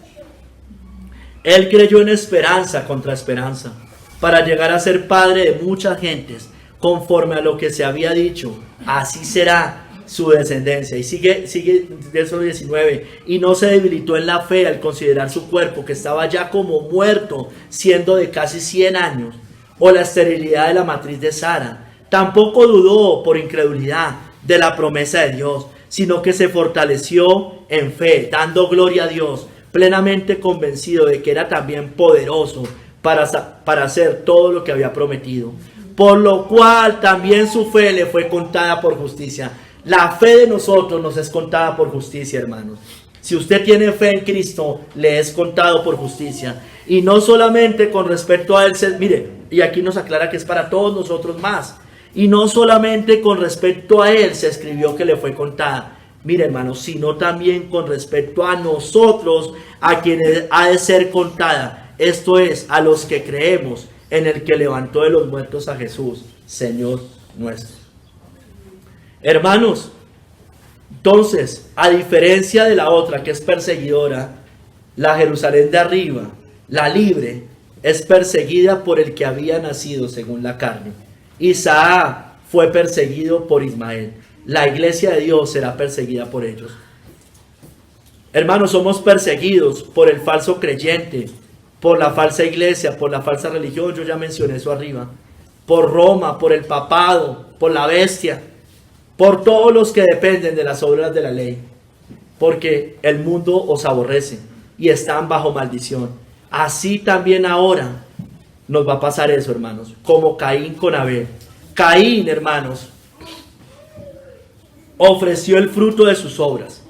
Él creyó en esperanza contra esperanza, para llegar a ser padre de muchas gentes, conforme a lo que se había dicho: así será su descendencia. Y sigue verso 19, y no se debilitó en la fe al considerar su cuerpo, que estaba ya como muerto, siendo de casi 100 años, o la esterilidad de la matriz de Sara. Tampoco dudó por incredulidad de la promesa de Dios, sino que se fortaleció en fe, dando gloria a Dios, plenamente convencido de que era también poderoso para hacer todo lo que había prometido. Por lo cual también su fe le fue contada por justicia. La fe de nosotros nos es contada por justicia, hermanos. Si usted tiene fe en Cristo, le es contado por justicia. Y no solamente con respecto a él, mire, y aquí nos aclara que es para todos nosotros más. Y no solamente con respecto a él se escribió que le fue contada. Mire, hermanos, sino también con respecto a nosotros, a quienes ha de ser contada. Esto es, a los que creemos en el que levantó de los muertos a Jesús, Señor nuestro. Hermanos, entonces, a diferencia de la otra que es perseguidora, la Jerusalén de arriba, la libre, es perseguida por el que había nacido según la carne. Isaac fue perseguido por Ismael. La iglesia de Dios será perseguida por ellos. Hermanos, somos perseguidos por el falso creyente, por la falsa iglesia, por la falsa religión. Yo ya mencioné eso arriba. Por Roma, por el papado, por la bestia, por todos los que dependen de las obras de la ley. Porque el mundo os aborrece y están bajo maldición. Así también ahora nos va a pasar eso, hermanos, como Caín con Abel. Caín, hermanos, ofreció el fruto de sus obras.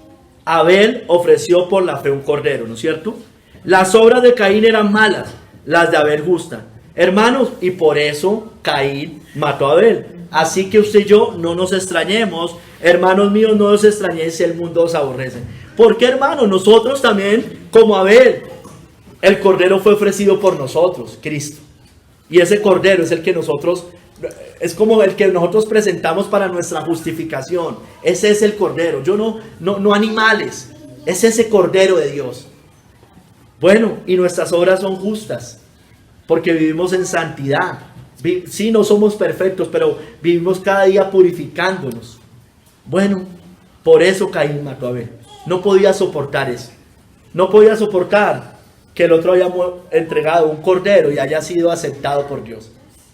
Abel ofreció por la fe un cordero, ¿no es cierto? Las obras de Caín eran malas, las de Abel justas. Hermanos, y por eso Caín mató a Abel. Así que usted y yo no nos extrañemos, hermanos míos, no os extrañéis si el mundo os aborrece. Porque, hermanos, nosotros también, como Abel, el cordero fue ofrecido por nosotros, Cristo. Y ese cordero es el que nosotros, es como el que nosotros presentamos para nuestra justificación. Ese es el cordero. No animales. Es ese cordero de Dios. Bueno, y nuestras obras son justas, porque vivimos en santidad. Sí, no somos perfectos, pero vivimos cada día purificándonos. Bueno, por eso Caín mató a Abel. No podía soportar eso. No podía soportar que el otro haya entregado un cordero y haya sido aceptado por Dios.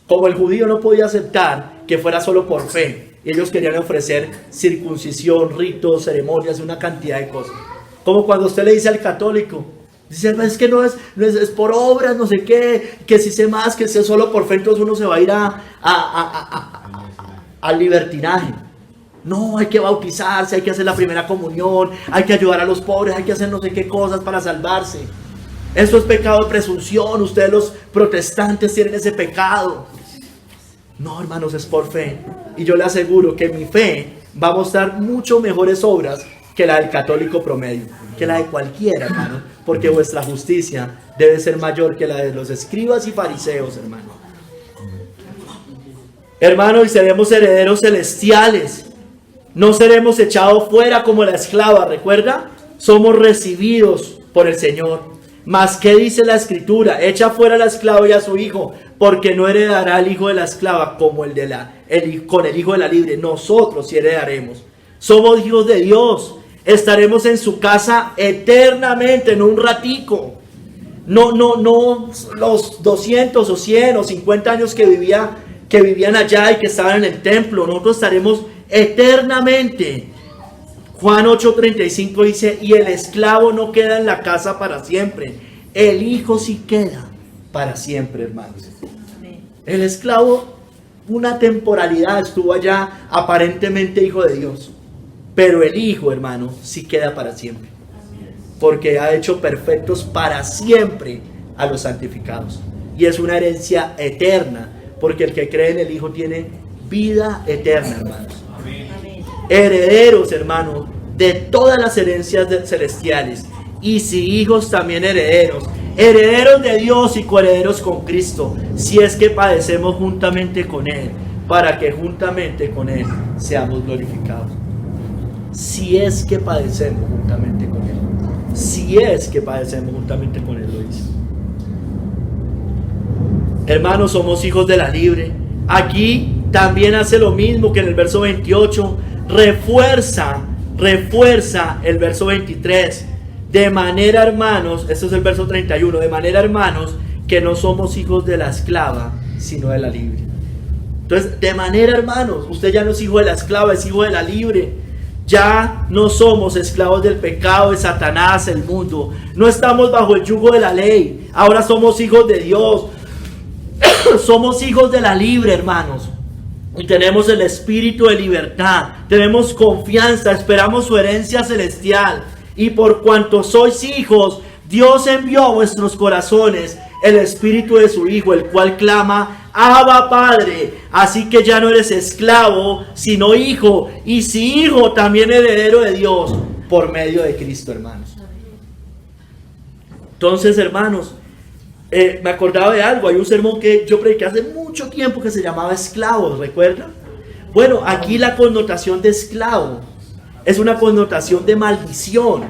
Como el judío no podía aceptar que fuera solo por fe. Ellos querían ofrecer circuncisión, ritos, ceremonias, una cantidad de cosas. Como cuando usted le dice al católico, dice, es que no es por obras, no sé qué, que si sé más, que si es solo por fe, entonces uno se va a ir al libertinaje. No, hay que bautizarse, hay que hacer la primera comunión, hay que ayudar a los pobres, hay que hacer no sé qué cosas para salvarse. Eso es pecado de presunción. Ustedes los protestantes tienen ese pecado. No, hermanos, es por fe. Y yo le aseguro que mi fe va a mostrar mucho mejores obras que la del católico promedio, que la de cualquiera, hermano, porque vuestra justicia debe ser mayor que la de los escribas y fariseos, hermano. Hermano, y seremos herederos celestiales. No seremos echados fuera como la esclava, ¿recuerda? Somos recibidos por el Señor. Mas, ¿qué dice la Escritura? Echa fuera a la esclava y a su hijo, porque no heredará el hijo de la esclava como con el hijo de la libre. Nosotros sí heredaremos. Somos hijos de Dios. Estaremos en su casa eternamente, no un ratico. No los 200 o 100 o 50 años que vivían allá y que estaban en el templo. Nosotros estaremos eternamente. Juan 8:35 dice, y el esclavo no queda en la casa para siempre, el hijo sí queda para siempre, hermanos. El esclavo, una temporalidad estuvo allá, aparentemente hijo de Dios, pero el hijo, hermano, sí queda para siempre, porque ha hecho perfectos para siempre a los santificados, y es una herencia eterna, porque el que cree en el hijo tiene vida eterna, hermanos. Herederos, hermanos, de todas las herencias celestiales, y si hijos también herederos, herederos de Dios y coherederos con Cristo, si es que padecemos juntamente con Él, para que juntamente con Él seamos glorificados. Si es que padecemos juntamente con Él, si es que padecemos juntamente con Él, lo dice. Hermanos, somos hijos de la libre. Aquí también hace lo mismo que en el verso 28, refuerza el verso 23, de manera, hermanos, esto es el verso 31, de manera, hermanos, que no somos hijos de la esclava, sino de la libre. Entonces, de manera, hermanos, usted ya no es hijo de la esclava, es hijo de la libre. Ya no somos esclavos del pecado, de Satanás, el mundo. No estamos bajo el yugo de la ley. Ahora somos hijos de Dios. Somos hijos de la libre, hermanos. Y tenemos el espíritu de libertad, tenemos confianza, esperamos su herencia celestial. Y por cuanto sois hijos, Dios envió a vuestros corazones el espíritu de su Hijo, el cual clama, Abba Padre. Así que ya no eres esclavo, sino hijo. Y si hijo, también heredero de Dios, por medio de Cristo, hermanos. Entonces, hermanos, me acordaba de algo. Hay un sermón que yo prediqué hace mucho tiempo que se llamaba esclavos, ¿recuerdan? Bueno, aquí la connotación de esclavo es una connotación de maldición.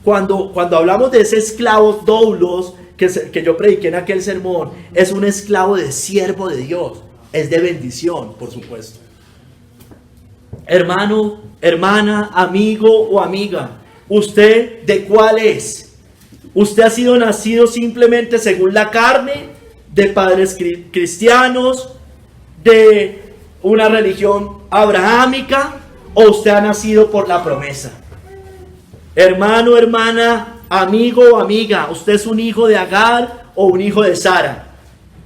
Cuando hablamos de ese esclavo doulos que yo prediqué en aquel sermón, es un esclavo de siervo de Dios, es de bendición, por supuesto. Hermano, hermana, amigo o amiga, ¿usted de cuál es? ¿Usted ha sido nacido simplemente según la carne, de padres cristianos, de una religión abrahámica, o usted ha nacido por la promesa? Hermano, hermana, amigo o amiga, ¿usted es un hijo de Agar o un hijo de Sara?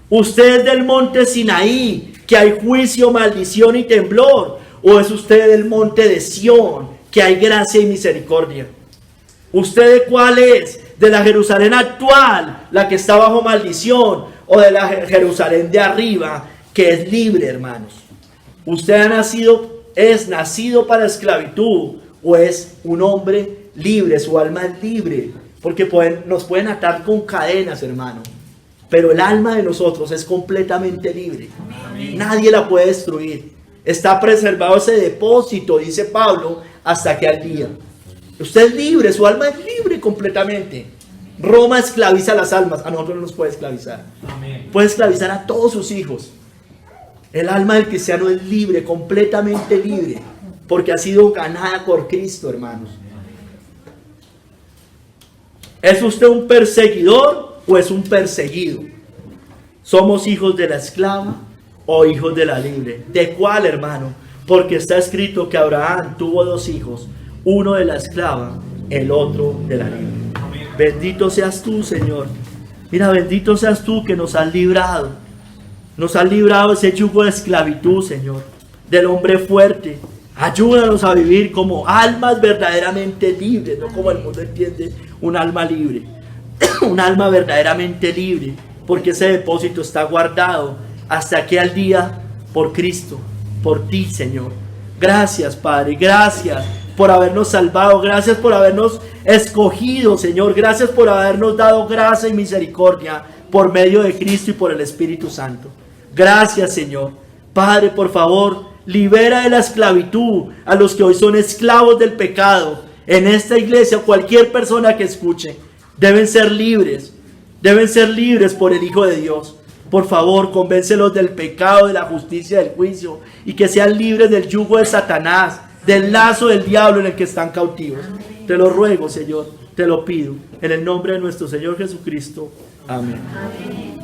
¿Usted es del monte Sinaí, que hay juicio, maldición y temblor? ¿O es usted del monte de Sión, que hay gracia y misericordia? ¿Usted de cuál es? ¿De la Jerusalén actual, la que está bajo maldición, o de la Jerusalén de arriba, que es libre, hermanos? ¿Usted es nacido para esclavitud, o es un hombre libre? Su alma es libre, porque nos pueden atar con cadenas, hermano. Pero el alma de nosotros es completamente libre. Nadie la puede destruir. Está preservado ese depósito, dice Pablo, hasta que al día. Usted es libre, su alma es libre completamente. Roma esclaviza las almas, a nosotros no nos puede esclavizar. Puede esclavizar a todos sus hijos. El alma del cristiano es libre, completamente libre, porque ha sido ganada por Cristo, hermanos. ¿Es usted un perseguidor o es un perseguido? ¿Somos hijos de la esclava o hijos de la libre? ¿De cuál, hermano? Porque está escrito que Abraham tuvo 2 hijos, uno de la esclava, el otro de la libre. Bendito seas tú, Señor. Mira, bendito seas tú que nos has librado. Nos has librado de ese yugo de esclavitud, Señor, del hombre fuerte. Ayúdanos a vivir como almas verdaderamente libres, no como el mundo entiende un alma libre. Un alma verdaderamente libre, porque ese depósito está guardado hasta aquel día por Cristo, por ti, Señor. Gracias, Padre, gracias por habernos salvado, gracias por habernos escogido, Señor, gracias por habernos dado gracia y misericordia por medio de Cristo y por el Espíritu Santo. Gracias, Señor. Padre, por favor, libera de la esclavitud a los que hoy son esclavos del pecado. En esta iglesia, cualquier persona que escuche, deben ser libres por el Hijo de Dios. Por favor, convéncelos del pecado, de la justicia, del juicio, y que sean libres del yugo de Satanás, del lazo del diablo en el que están cautivos. Te lo ruego, Señor, te lo pido, en el nombre de nuestro Señor Jesucristo. Amén.